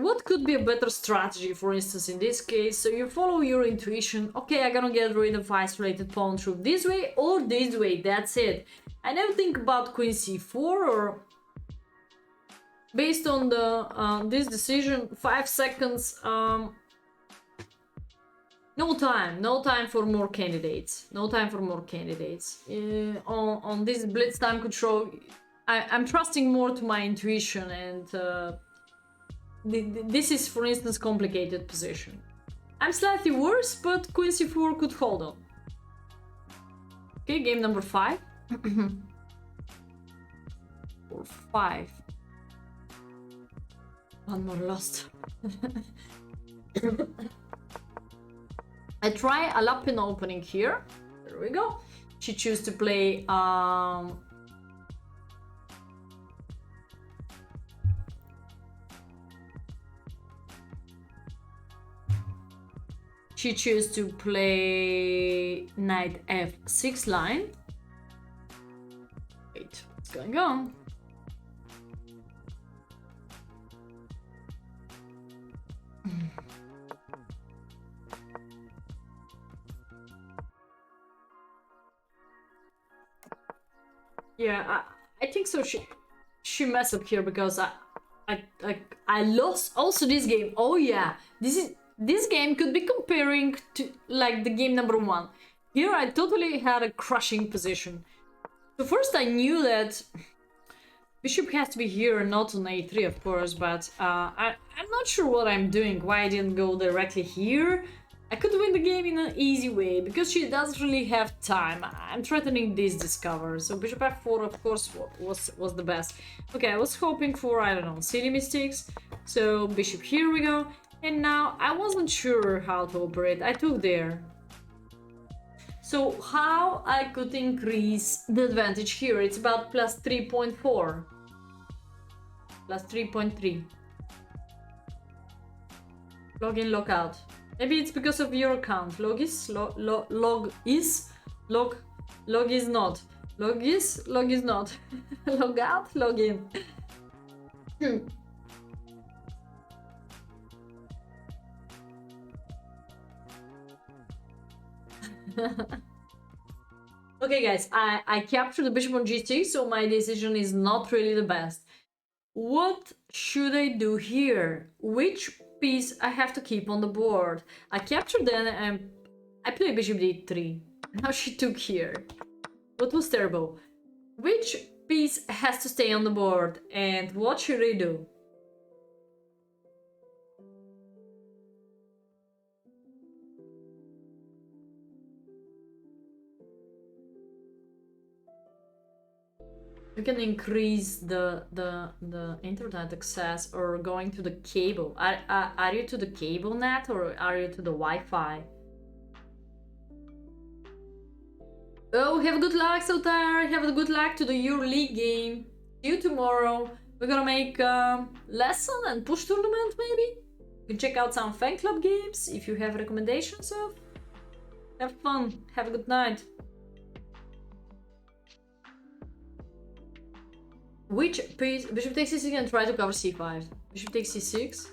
What could be a better strategy, for instance, in this case? So you follow your intuition. Okay, I'm gonna get rid of isolated pawn through this way or this way, that's it. I never think about queen c4 or... Based on the this decision, 5 seconds, No time, no time for more candidates. No time for more candidates. On this blitz time control, I'm trusting more to my intuition, and this is, for instance, complicated position. I'm slightly worse, but Queen c4 could hold on. Okay, game number 5. Or 5. One more lost. I try a Lapin opening here. There we go. She chooses to play she chooses to play knight f6 line. Wait, what's going on? Yeah, I think so. She messed up here because I lost also this game. Oh yeah, this game could be comparing to like the game number 1. Here I totally had a crushing position. So first I knew that bishop has to be here, not on a3, of course, but I'm not sure what I'm doing, why I didn't go directly here. I could win the game in an easy way, because she doesn't really have time. I'm threatening this discover, so bishop f4, of course, was the best. Okay, I was hoping for, I don't know, silly mistakes. So bishop, here we go. And now I wasn't sure how to operate. I took there. So how I could increase the advantage here? It's about plus 3.4. Plus 3.3. Log in, log out. Maybe it's because of your account. Log is, log is, log is not. Log is not. Log out, log in. Okay guys, I captured the bishop on g6, so my decision is not really the best. What should I do here? Which piece I have to keep on the board? I captured then and I play bishop d3. Now she took here. What was terrible? Which piece has to stay on the board and what should I do? You can increase the internet access or going to the cable. Are you to the cable net or are you to the Wi-Fi? Oh, have good luck, Sotar. Have a good luck to the EuroLeague game. See you tomorrow. We're gonna make a lesson and push tournament maybe. You can check out some fan club games if you have recommendations of. Have fun. Have a good night. Which piece? Bishop takes c6 and try to cover c5. Bishop takes c6.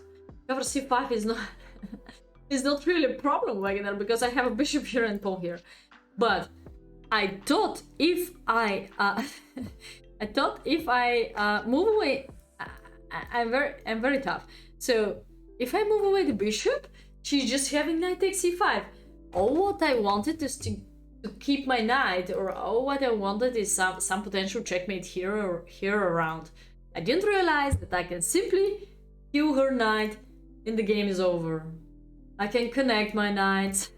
Cover c5 is not is not really a problem, Wagner, because I have a bishop here and pawn here. But I thought if I move away, I'm very tough. So if I move away the bishop, she's just having knight takes c5. All what I wanted is to keep my knight, or all what I wanted is some potential checkmate here or here around. I didn't realize that I can simply kill her knight and the game is over. I can connect my knights.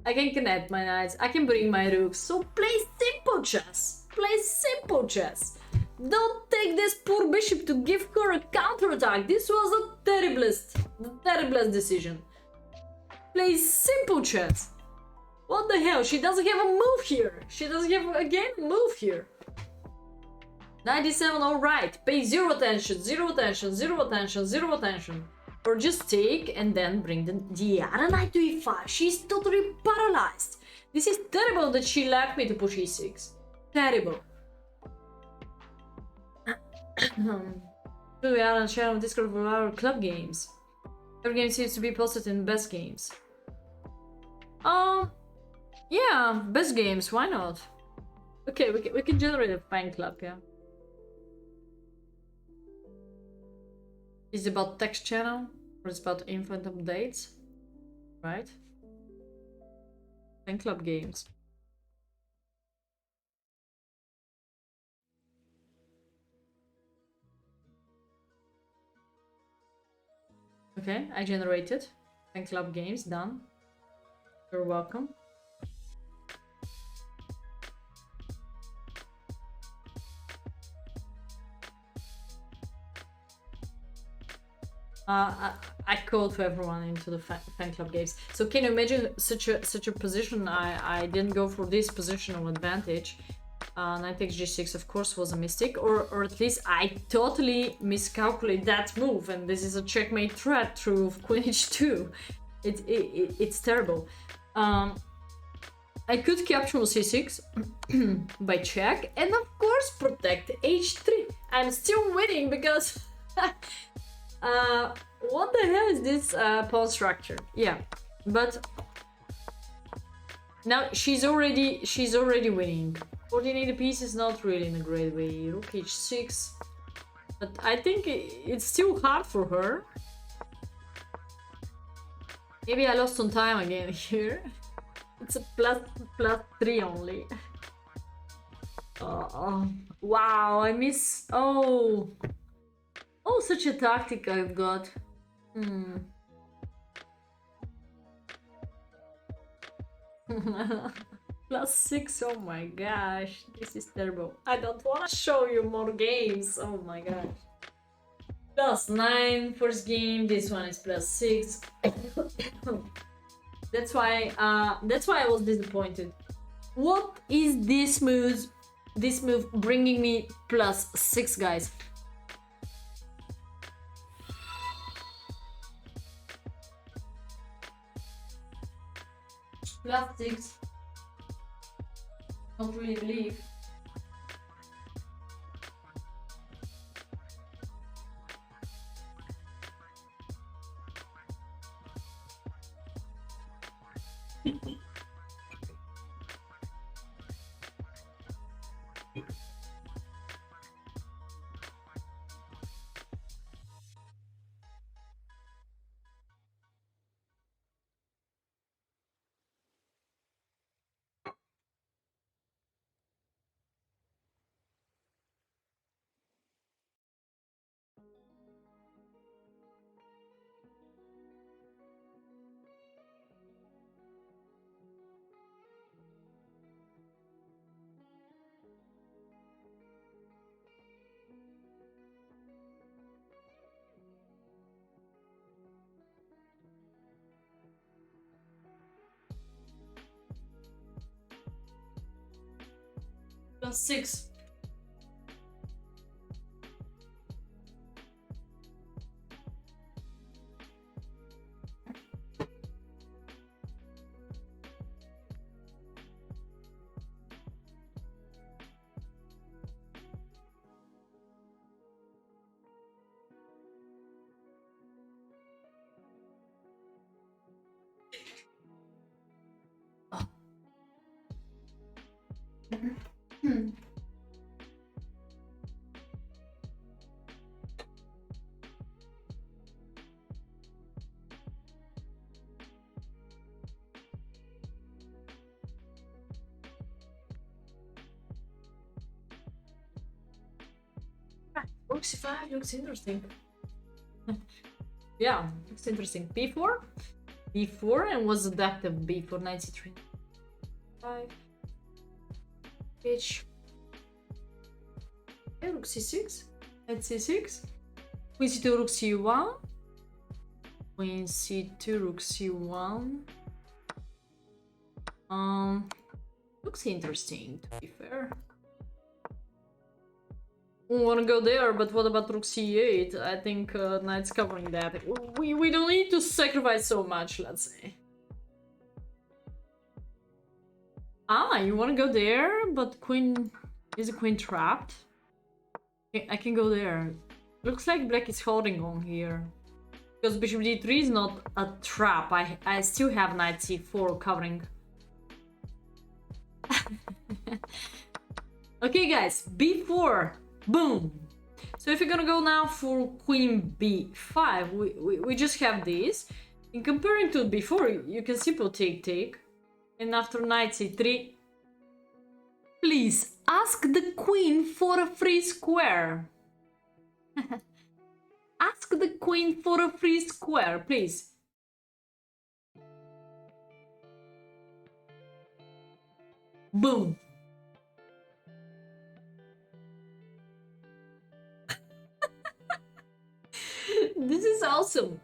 I can connect my knights. I can bring my rooks. So play simple chess. Play simple chess. Don't take this poor bishop to give her a counterattack. This was the terriblest decision. Play simple chess. What the hell? She doesn't have a move here. She doesn't have, again, a move here. 97, alright. Pay zero attention, zero attention, zero attention, zero attention. Or just take and then bring the other knight to e5. She's totally paralyzed. This is terrible that she left me to push e6. Terrible. We are on channel Discord for our club games. Every game seems to be posted in best games. Yeah, best games, why not? Okay, we can generate a fan club, yeah. Is it about text channel? Or is it about infant updates? Right? Fan club games. Okay, I generated. Fan club games, done. You're welcome. I called for everyone into the fan club games. So can you imagine such a position? I didn't go for this positional advantage. Knight takes g6 of course was a mistake, or at least I totally miscalculate that move, and this is a checkmate threat through queen h2. It's terrible. I could capture c6 by check, and of course protect h3. I'm still winning because what the hell is this pawn structure? Yeah, but now she's already winning. Coordinate the piece is not really in a great way. Rook h6, but I think it's still hard for her. Maybe I lost some time again here. It's a plus 3 only. Wow, I miss. Oh, such a tactic I've got. +6, oh my gosh, this is terrible. I don't want to show you more games, oh my gosh. +9 first game, this one is +6. That's why I was disappointed. What is this move bringing me +6, guys? +6. Don't really believe. +6. Rook c5 looks interesting. Yeah, looks interesting. b4, and was adaptive b4, knight c3, 5, h. Okay, rook c6, knight c6, queen c2, rook c1, queen c2, rook c1. Looks interesting, to be fair. We want to go there, but what about rook c8? I think knight's covering that. We don't need to sacrifice so much, let's say. Ah, you want to go there, but queen... Is the queen trapped? I can go there. Looks like black is holding on here. Because bishop d3 is not a trap. I still have knight c4 covering. Okay, guys, b4. Boom! So if you're gonna go now for queen b5, we just have this. In comparing to before, you can simply take. And after knight c3, please ask the queen for a free square. Ask the queen for a free square, please. Boom. This is awesome.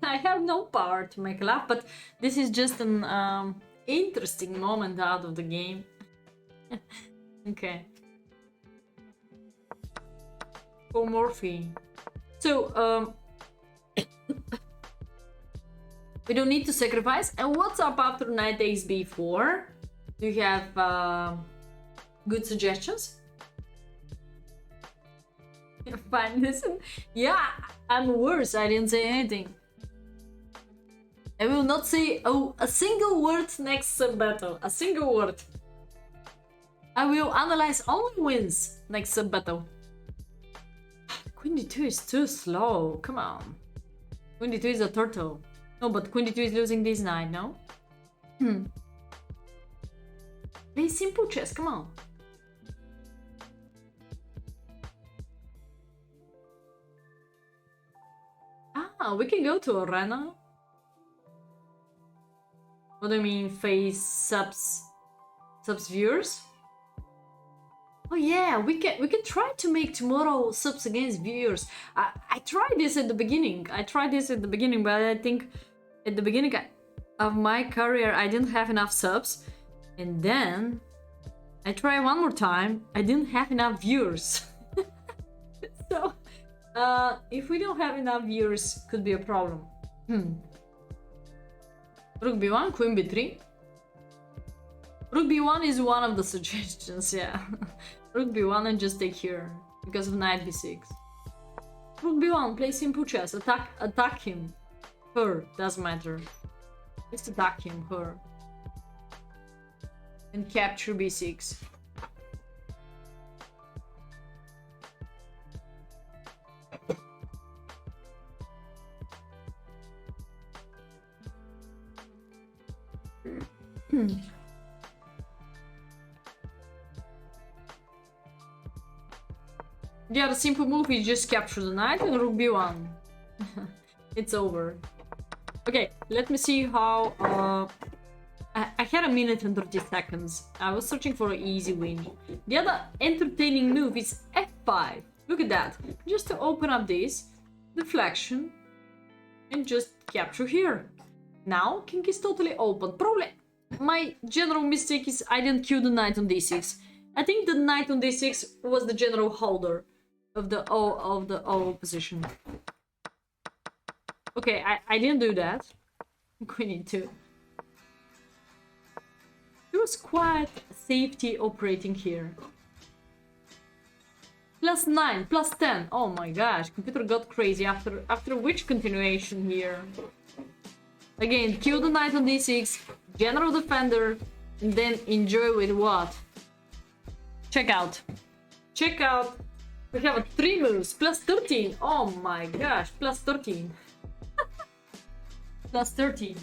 I have no power to make laugh, but this is just an interesting moment out of the game. Okay. For Morphe. So, we don't need to sacrifice. And what's up after knight takes b4? Do you have good suggestions? Fine, listen. Yeah, I'm worse. I didn't say anything. I will not say a single word next sub-battle. A single word. I will analyze only wins next sub-battle. Queen d2 is too slow. Come on. Queen d2 is a turtle. No, but Queen d2 is losing this knight, no? Play simple chess, come on. Ah, we can go to arena. What do you mean, face subs viewers? Oh yeah, we can try to make tomorrow subs against viewers. I tried this at the beginning. But I think at the beginning of my career I didn't have enough subs, and then I tried one more time. I didn't have enough viewers. So if we don't have enough viewers, could be a problem. Rook b1, queen b3. Rook b1 is one of the suggestions, yeah. Rook b1 and just take here because of knight b6. Rook b1, play simple chess. Attack him. Her, doesn't matter. Just attack him, her. And capture b6. Yeah, the simple move is just capture the knight and rook b1. It's over. Okay, let me see how... I had a minute and 30 seconds. I was searching for an easy win. The other entertaining move is f5. Look at that. Just to open up this, deflection, and just capture here. Now, king is totally open. Probably my general mistake is I didn't kill the knight on d6. I think the knight on d6 was the general holder of the O position. Okay, I didn't do that. Queen e2. There was quite safety operating here. +9, +10. Oh my gosh, computer got crazy after which continuation here? Again, kill the knight on d6, general defender, and then enjoy with what? Check out. Check out. We have 3 moves, +13. Oh my gosh, +13. +13.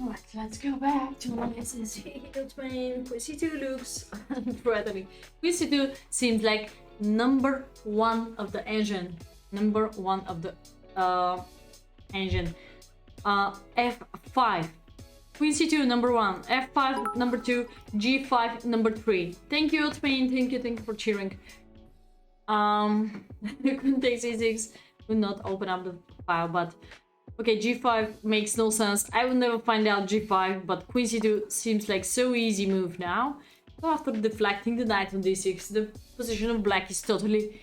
Alright, let's go back to my SSC. Main C2 looks threatening. C2 seems like number one of the engine. Number one of the engine. F5. Queen C2 number one. F5 number two. G5 number three. Thank you, Otmain. Thank you for cheering. Queen takes E6 will not open up the file, but okay, G5 makes no sense. I will never find out G5, but Queen C2 seems like so easy move now. So after deflecting the knight on D6, the position of black is totally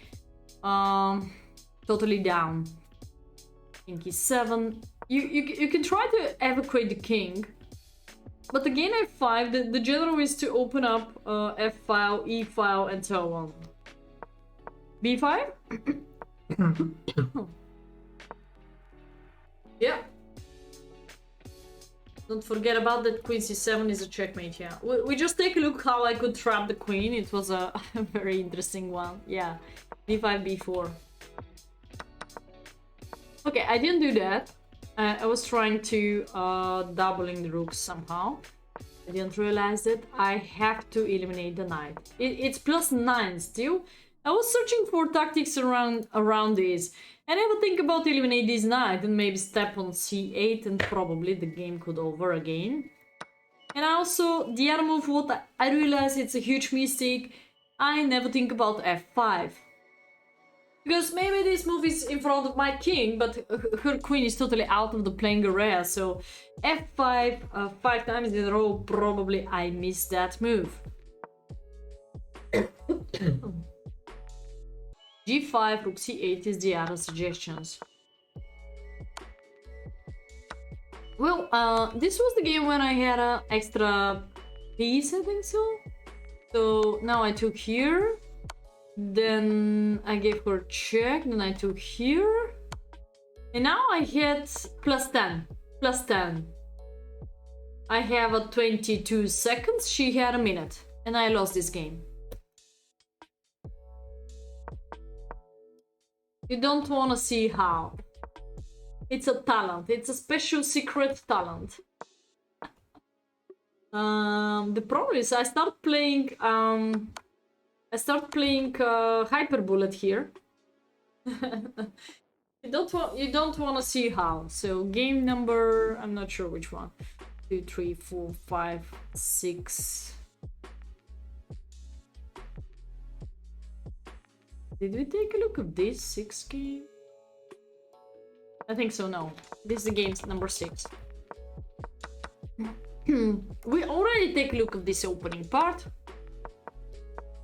down. King E7. You can try to evacuate the king, but again F5, the general is to open up F file, E file, and so on. B5. Yeah. Don't forget about that. Queen C7 is a checkmate. Yeah. We just take a look how I could trap the queen. It was a very interesting one. Yeah. B5, B4. Okay, I didn't do that. I was trying to doubling the rooks somehow. I didn't realize that I have to eliminate the knight. It's +9 still. I was searching for tactics around this. I never think about eliminate this knight and maybe step on C8 and probably the game could over again. And also the other move, what I realize it's a huge mistake. I never think about F5. Because maybe this move is in front of my king, but her queen is totally out of the playing area. So F5 5 times in a row, probably I missed that move. G5, Rook C8 is the other suggestions. Well, this was the game when I had an extra piece, I think so. So now I took here. Then I gave her a check, then I took here. And now I hit +10. +10. I have a 22 seconds, she had a minute. And I lost this game. You don't want to see how. It's a talent. It's a special secret talent. The problem is I start playing Hyper Bullet here. You don't want to see how. So game number, I'm not sure which one. 2, 3, 4, 5, 6. Did we take a look at this 6 game? I think so, no. This is the game number 6. We already take a look at this opening part.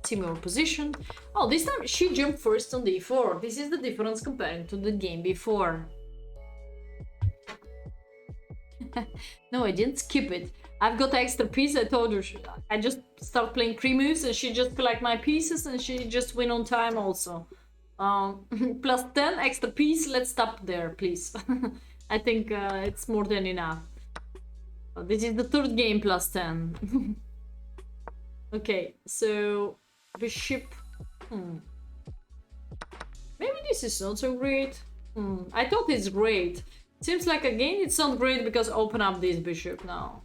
Similar position. Oh, this time she jumped first on d4. This is the difference comparing to the game before. No, I didn't skip it. I've got extra piece. I told her I just start playing 3 moves and she just collect my pieces and she just win on time also. +10 extra piece. Let's stop there, please. I think it's more than enough. This is the 3rd game +10. Okay, so bishop. Maybe this is not so great. I thought it's great. Seems like again it's not great because open up this bishop now.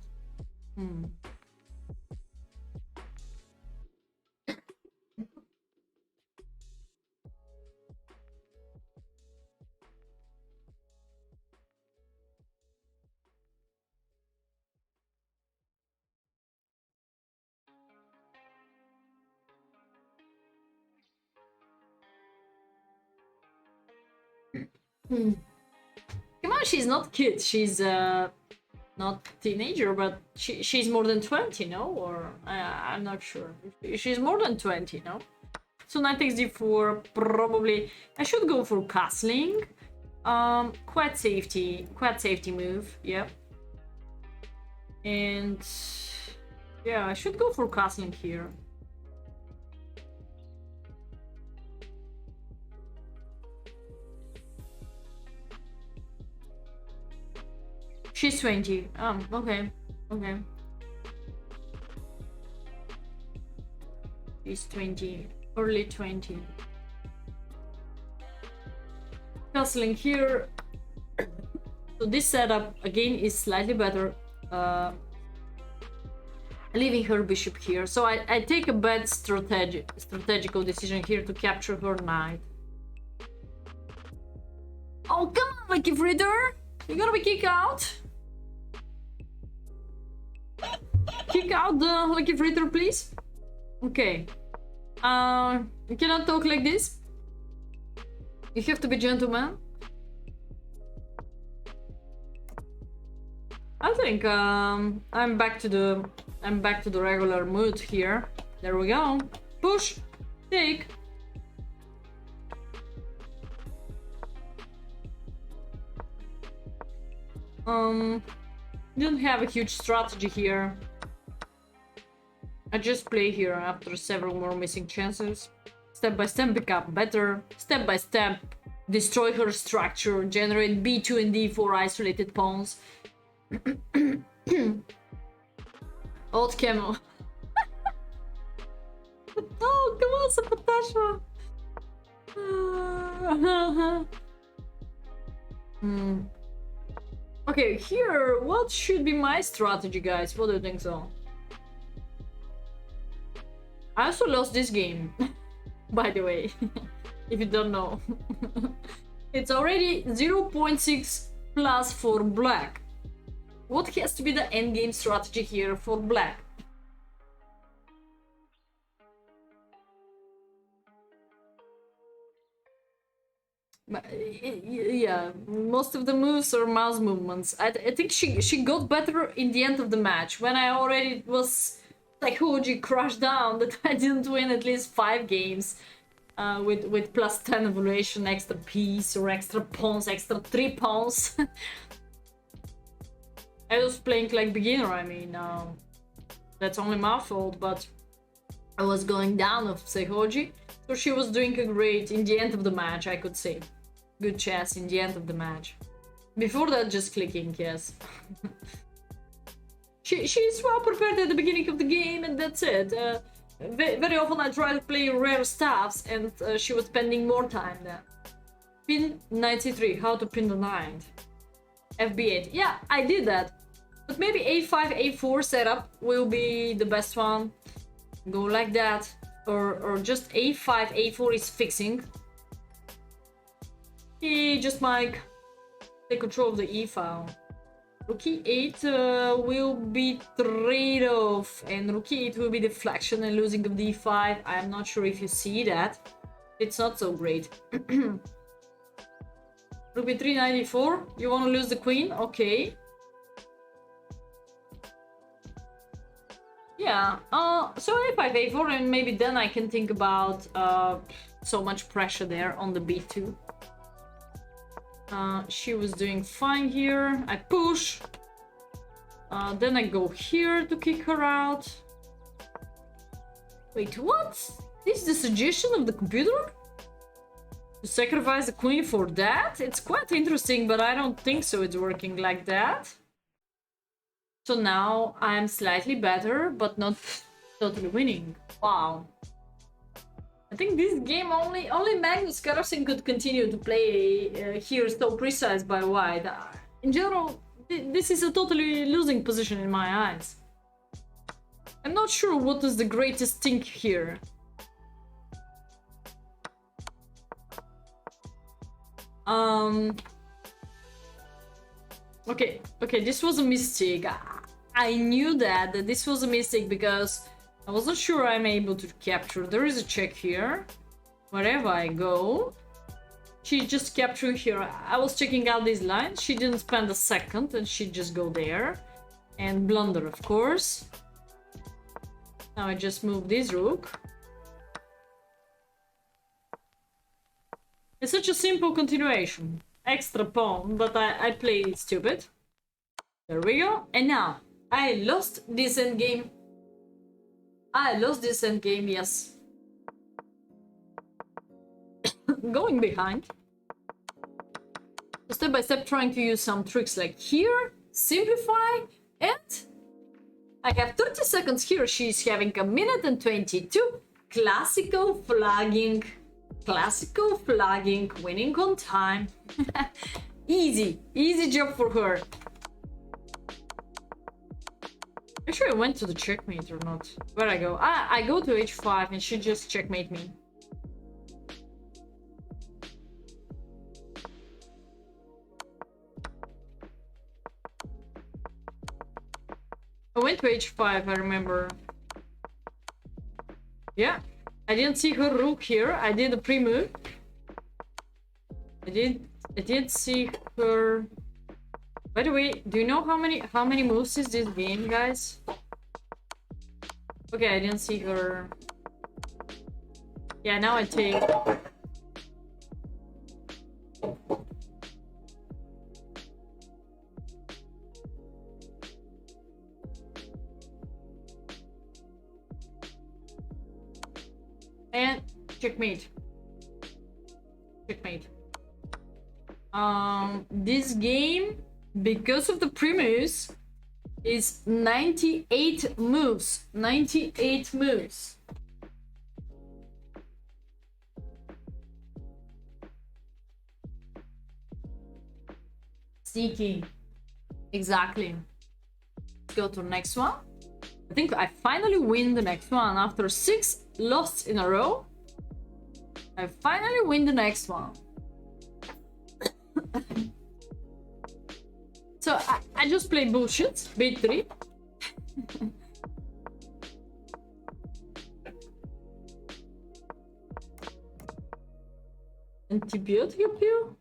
Come on, she's not kid. She's not teenager, but she's more than 20, no? Or I'm not sure. She's more than 20, no? So knight takes d4, probably. I should go for castling. Quite safety move. Yep. And yeah, I should go for castling here. She's 20. Okay. Okay. She's 20. Early 20. Castling here. So this setup again is slightly better. Leaving her bishop here. So I take a bad strategical decision here to capture her knight. Oh, come on, Lucky Fritter! You're gonna be kicked out? Kick out the Lucky Fritter, please. Okay. You cannot talk like this. You have to be gentleman. I think I'm back to the regular mood here. There we go. Push, take. Didn't have a huge strategy here. I just play here after several more missing chances. Step by step become better. Step by step destroy her structure, generate b2 and d4 isolated pawns. Old Camel. Oh, come on, Sabotasha. Okay, here, what should be my strategy, guys? What do you think so? I also lost this game, by the way, if you don't know. It's already 0.6 plus for black. What has to be the endgame strategy here for black? Yeah, most of the moves are mouse movements. I think she got better in the end of the match when I already was like Hoji crashed down that I didn't win at least 5 games with plus 10 evaluation, extra piece or extra pawns, extra 3 pawns. I was playing like beginner, I mean, that's only my fault, but I was going down of Sehoji, so she was doing a great in the end of the match, I could say. Good chess in the end of the match. Before that, just clicking, yes. She's well prepared at the beginning of the game, and that's it. Very often I try to play rare stuffs, and she was spending more time there. Pin knight c3, how to pin the knight. fb8, yeah, I did that. But maybe a5, a4 setup will be the best one. Go like that. Or just a5, a4 is fixing. He just might take control of the e file. Rook e8 will be trade-off, and rook e8 will be deflection and losing of d5. I'm not sure if you see that. It's not so great. Rook b3, knight e4. You want to lose the queen? Okay. Yeah, so a5, a4, and maybe then I can think about so much pressure there on the b2. She was doing fine here. I push. Then I go here to kick her out. Wait, what? This is the suggestion of the computer? To sacrifice the queen for that? It's quite interesting, but I don't think so it's working like that. So now I'm slightly better, but not Totally winning. Wow. I think this game only Magnus Carlsen could continue to play here so precise by white. In general, this is a totally losing position in my eyes. I'm not sure what is the greatest thing here. Okay, this was a mistake. I knew that this was a mistake because I wasn't sure I'm able to capture. There is a check here. Wherever I go, she just captured here. I was checking out these lines. She didn't spend a second and she just go there. And blunder, of course. Now I just move this rook. It's such a simple continuation. Extra pawn, but I played stupid. There we go. And now, I lost this endgame. I lost this endgame, yes. Going behind. Step by step trying to use some tricks like here, simplify, and I have 30 seconds here. She's having a minute and 22. Classical flagging. Classical flagging, winning on time. Easy job for her. Actually, I went to the checkmate or not. Where I go? I go to h5 and she just checkmate me. I went to h5, I remember. Yeah. I didn't see her rook here. I did a pre-move. I did see her. By the way, do you know how many moves is this game, guys? Okay, I didn't see her. Yeah, now I take. And checkmate. Checkmate. This game, because of the pre-moves, is 98 moves. 98 moves. Sneaky. Exactly. Let's go to the next one. I think I finally win the next one after 6 lost in a row. I finally win the next one. So I just play bullshit. B3. Antibiotic appeal.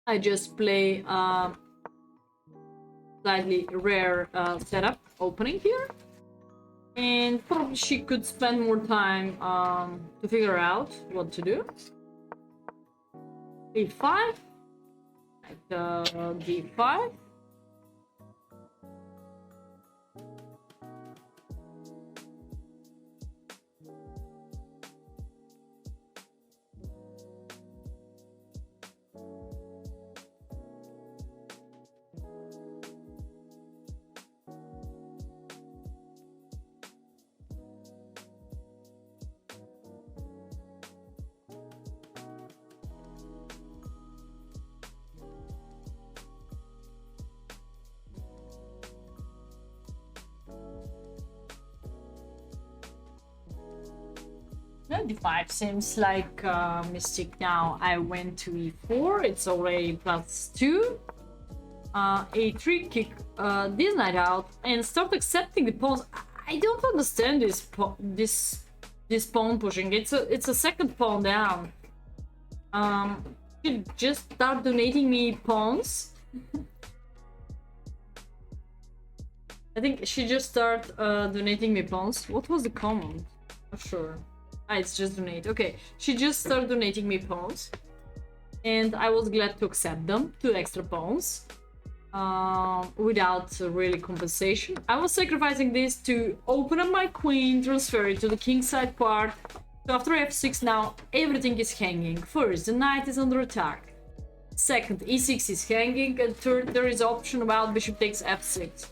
I just play slightly rare setup opening here, and probably she could spend more time to figure out what to do. B5, D5. D5 seems like a mistake now. I went to E4, it's already +2. A3 kick this knight out and start accepting the pawns. I don't understand this pawn pushing. It's a second pawn down. Should just start donating me pawns. I think she just start donating me pawns. What was the command? Not sure. It's just donate. Okay, she just started donating me pawns, and I was glad to accept them, 2 extra pawns, without really compensation. I was sacrificing this to open up my queen, transfer it to the kingside part. So after f6 now, everything is hanging. First, the knight is under attack. Second, e6 is hanging, and third, there is option about bishop takes f6.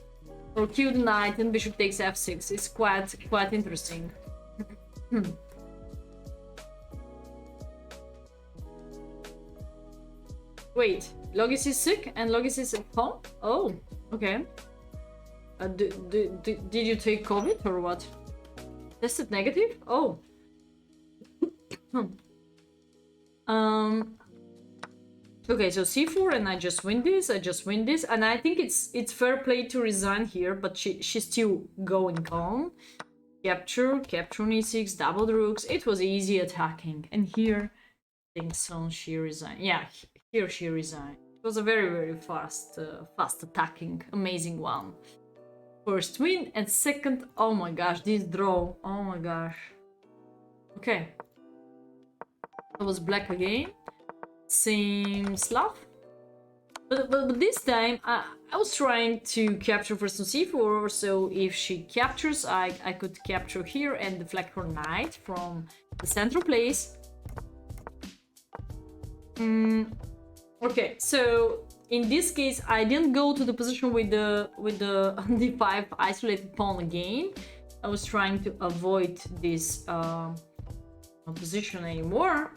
Or kill the knight and bishop takes f6. It's quite interesting. Wait, Logis is sick and Logis is at home? Oh, okay. Did you take COVID or what? Tested negative? Oh. Okay, so c4 and I just win this, and I think it's fair play to resign here, but she's still going on. Capture on e6, double the rooks. It was easy attacking, and here I think so she resigned. Yeah, here she resigned. It was a very fast attacking, amazing one. First win, and second, oh my gosh, this draw, oh my gosh. Okay, it was black again. Same stuff, but this time I was trying to capture first on c4, so if she captures I could capture here and deflect her knight from the central place. Okay, so in this case I didn't go to the position with the d5 isolated pawn again. I was trying to avoid this position anymore.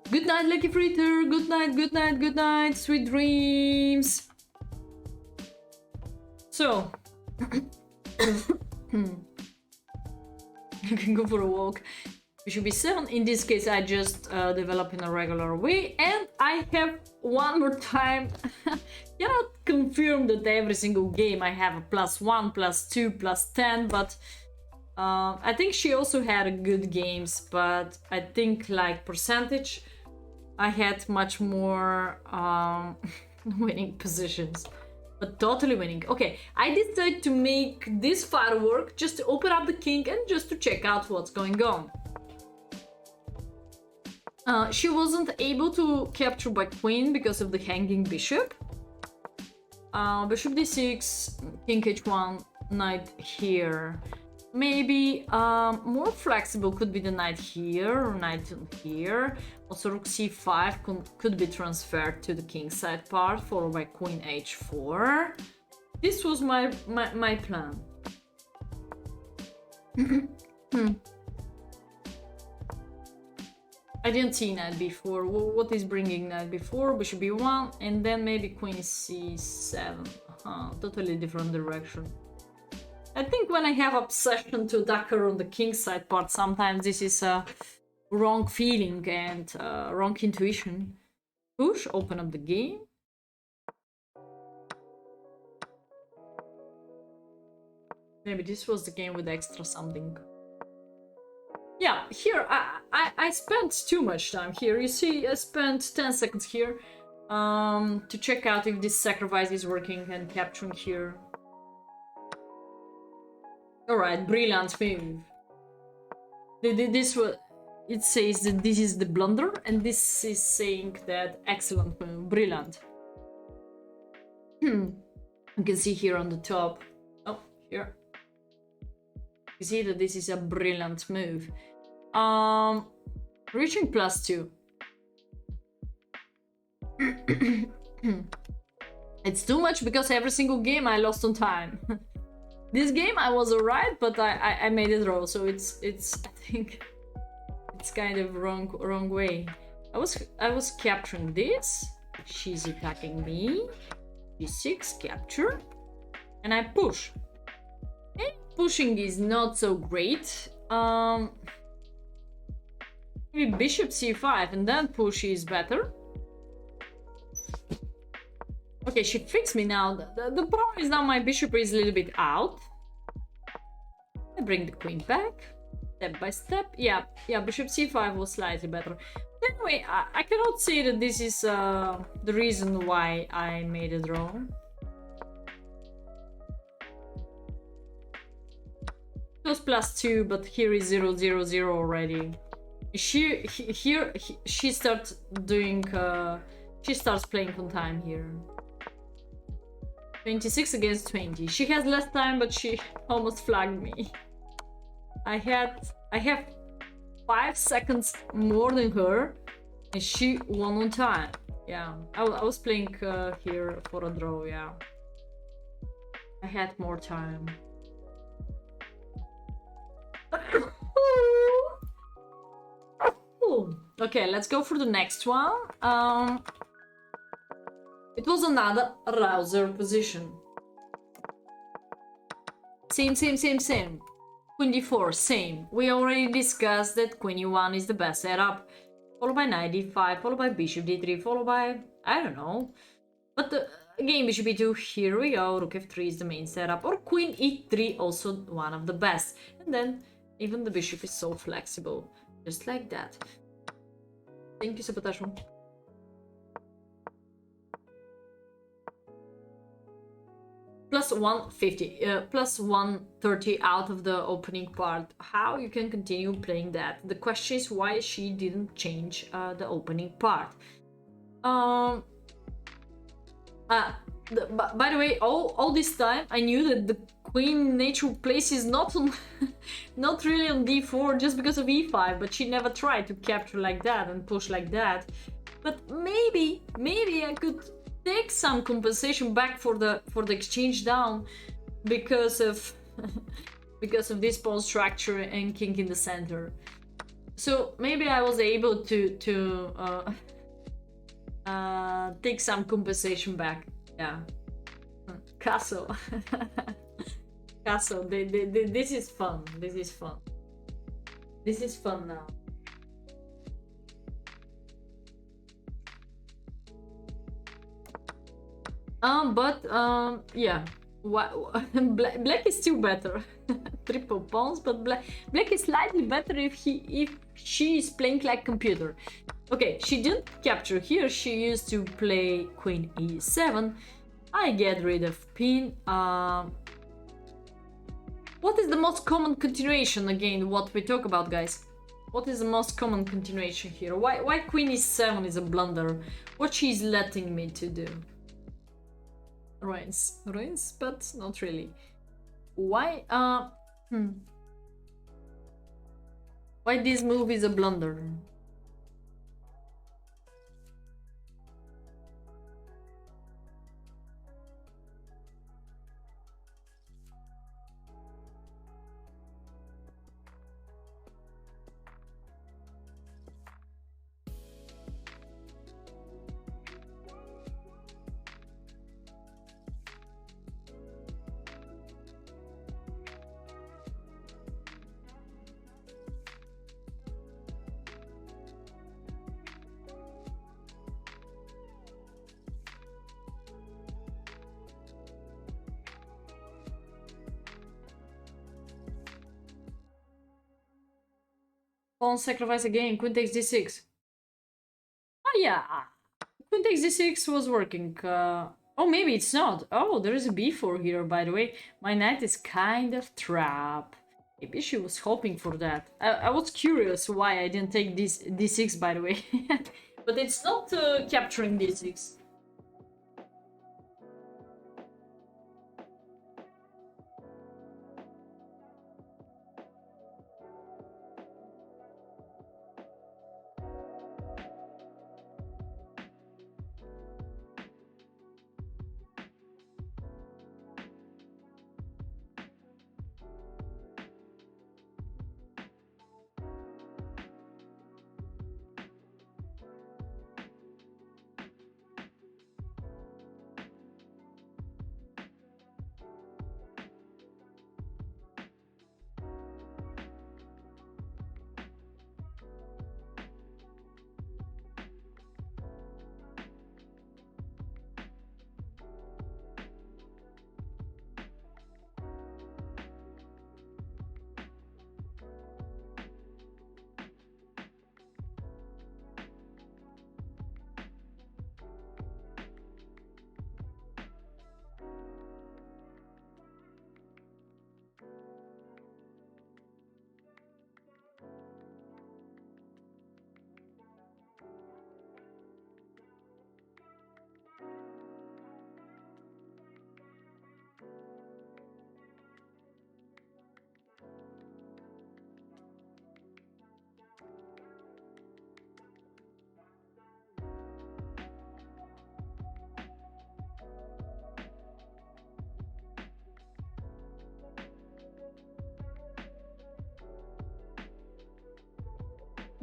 Good night, Lucky Fritter. Good night, good night, good night. Sweet dreams. So, you can go for a walk. Bishop b7. In this case, I just develop in a regular way. And I have one more time. Cannot confirm that every single game I have a +1, +2, +10, but I think she also had good games, but I think like percentage, I had much more winning positions, but totally winning. Okay, I decided to make this firework just to open up the king and just to check out what's going on. She wasn't able to capture by queen because of the hanging bishop. Bishop d6, king h1, knight here. Maybe more flexible could be the knight here or knight here. Also rook c5 could be transferred to the king side part, followed by queen h4. This was my plan. I didn't see knight b4. What is bringing knight b4? Bishop b1, and then maybe queen c7. Totally different direction. I think when I have obsession to attack her on the king side part, sometimes this is a wrong feeling and wrong intuition. Push, open up the game. Maybe this was the game with extra something. Yeah, here I spent too much time here. You see, I spent 10 seconds here to check out if this sacrifice is working and capturing here. Alright, brilliant move. This was, it says that this is the blunder, and this is saying that excellent move, brilliant. You can see here on the top. Oh, here. You see that this is a brilliant move. Reaching +2. It's too much because every single game I lost on time. This game I was alright, but I made a draw, so it's I think it's kind of wrong way. I was capturing this. She's attacking me. d6 capture, and I push. And pushing is not so great. Maybe bishop c5 and then push is better. Okay, she fixed me now. The problem is now my bishop is a little bit out. I bring the queen back, step by step. Yeah, bishop c5 was slightly better. Anyway, I cannot say that this is the reason why I made a draw. It was +2, but here is 0-0-0 already. She starts doing. She starts playing on time here. 26 against 20. She has less time, but she almost flagged me. I have 5 seconds more than her, and she won on time. Yeah, I was playing here for a draw. Yeah, I had more time. Okay, let's go for the next one. It was another rouser position. Same. Queen d4, same. We already discussed that queen e1 is the best setup. Followed by knight d5, followed by bishop d3, followed by... I don't know. But again, bishop e2, here we go. Rook f3 is the main setup. Or queen e3, also one of the best. And then even the bishop is so flexible. Just like that. Thank you, Sabotashu. Plus 150, plus 130 out of the opening part. How you can continue playing that? The question is why she didn't change the opening part. By the way, all this time I knew that the queen nature place is not on, not really on d4 just because of e5, but she never tried to capture like that and push like that. But maybe I could take some compensation back for the exchange down because of because of this pawn structure and king in the center. So maybe I was able to take some compensation back. Yeah. Castle. Castle. This is fun. This is fun. This is fun now. Yeah. Black is still better. Triple pawns, but black is slightly better if she is playing like computer. Okay, she didn't capture here. She used to play queen e7. I get rid of pin. What is the most common continuation again? What we talk about, guys? What is the most common continuation here? Why queen e7 is a blunder? What she's letting me to do? Ruins, but not really. Why? Why this move is a blunder? Pawn sacrifice again, queen takes d6. Oh yeah, queen takes d6 was working. Oh, maybe it's not. Oh, there is a b4 here, by the way. My knight is kind of trapped. Maybe she was hoping for that. I was curious why I didn't take this d6, by the way. But it's not capturing d6.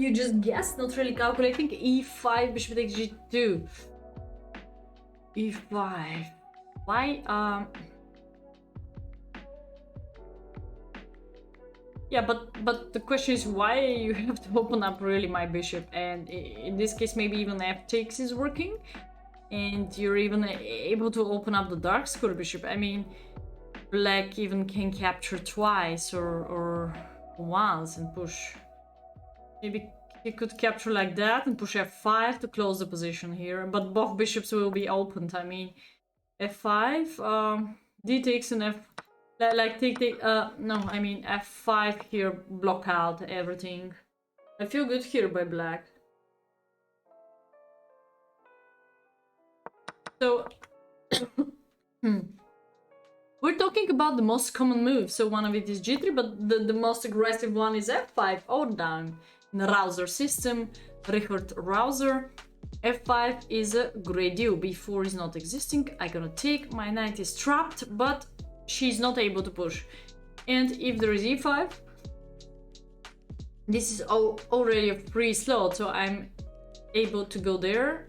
You just guessed, not really calculating. E5, bishop takes G2. E5. Why? Yeah, but the question is why you have to open up really my bishop, and in this case maybe even f takes is working, and you're even able to open up the dark square bishop. I mean, black even can capture twice or once and push. Maybe he could capture like that and push f5 to close the position here, but both bishops will be opened. I mean, f5, d takes and f, like take, no, I mean f5 here, block out everything. I feel good here by black. So, we're talking about the most common move. So one of it is g3, but the most aggressive one is f5, all down. In the Rouser system, Richard Rouser, f5 is a great deal. b4 is not existing. I'm gonna take, my knight is trapped, but she's not able to push. And if there is e5, this is already a free slot, so I'm able to go there.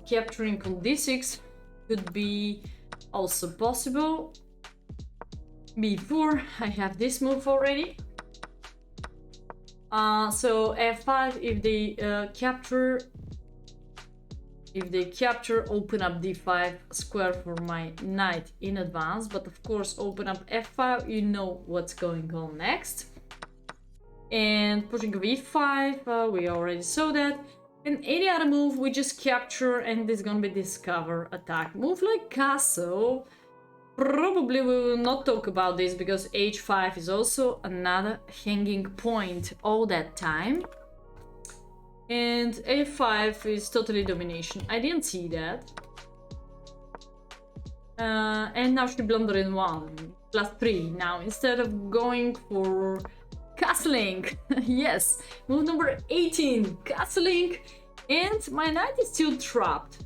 Capturing on d6 could be also possible. b4, I have this move already. So f5, if they capture, open up d5 square for my knight in advance, but of course open up f5, you know what's going on next. And pushing of e5, we already saw that. And any other move, we just capture, and it's gonna be discover attack. Move like castle, probably we will not talk about this because h5 is also another hanging point all that time. And a5 is totally domination. I didn't see that. And now she blundered in 1, +3. Now instead of going for castling, yes, move number 18, castling, and my knight is still trapped.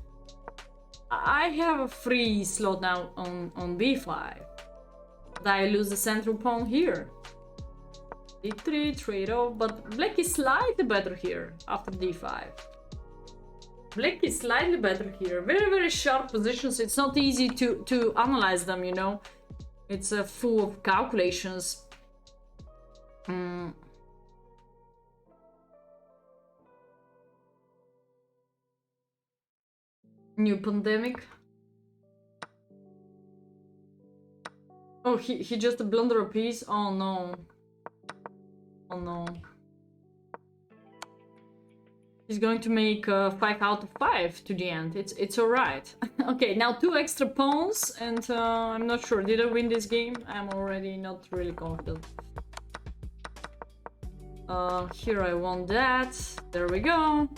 I have a free slot now on b5. But I lose the central pawn here. d3, trade off, but black is slightly better here after d5. Black is slightly better here. Very, very sharp positions. It's not easy to analyze them, you know. It's full of calculations. New pandemic. Oh, he just blundered a piece. Oh no. Oh no. He's going to make 5 out of 5 to the end. It's alright. Okay, now 2 extra pawns, and I'm not sure. Did I win this game? I'm already not really confident. Here I won that. There we go.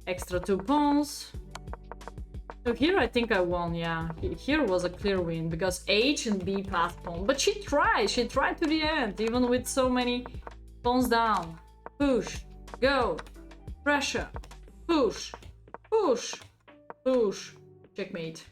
Extra 2 pawns. So here I think I won, yeah. Here was a clear win because H and B passed pawn. But she tried to the end, even with so many pawns down. Push, go, pressure, push, push, push. Checkmate.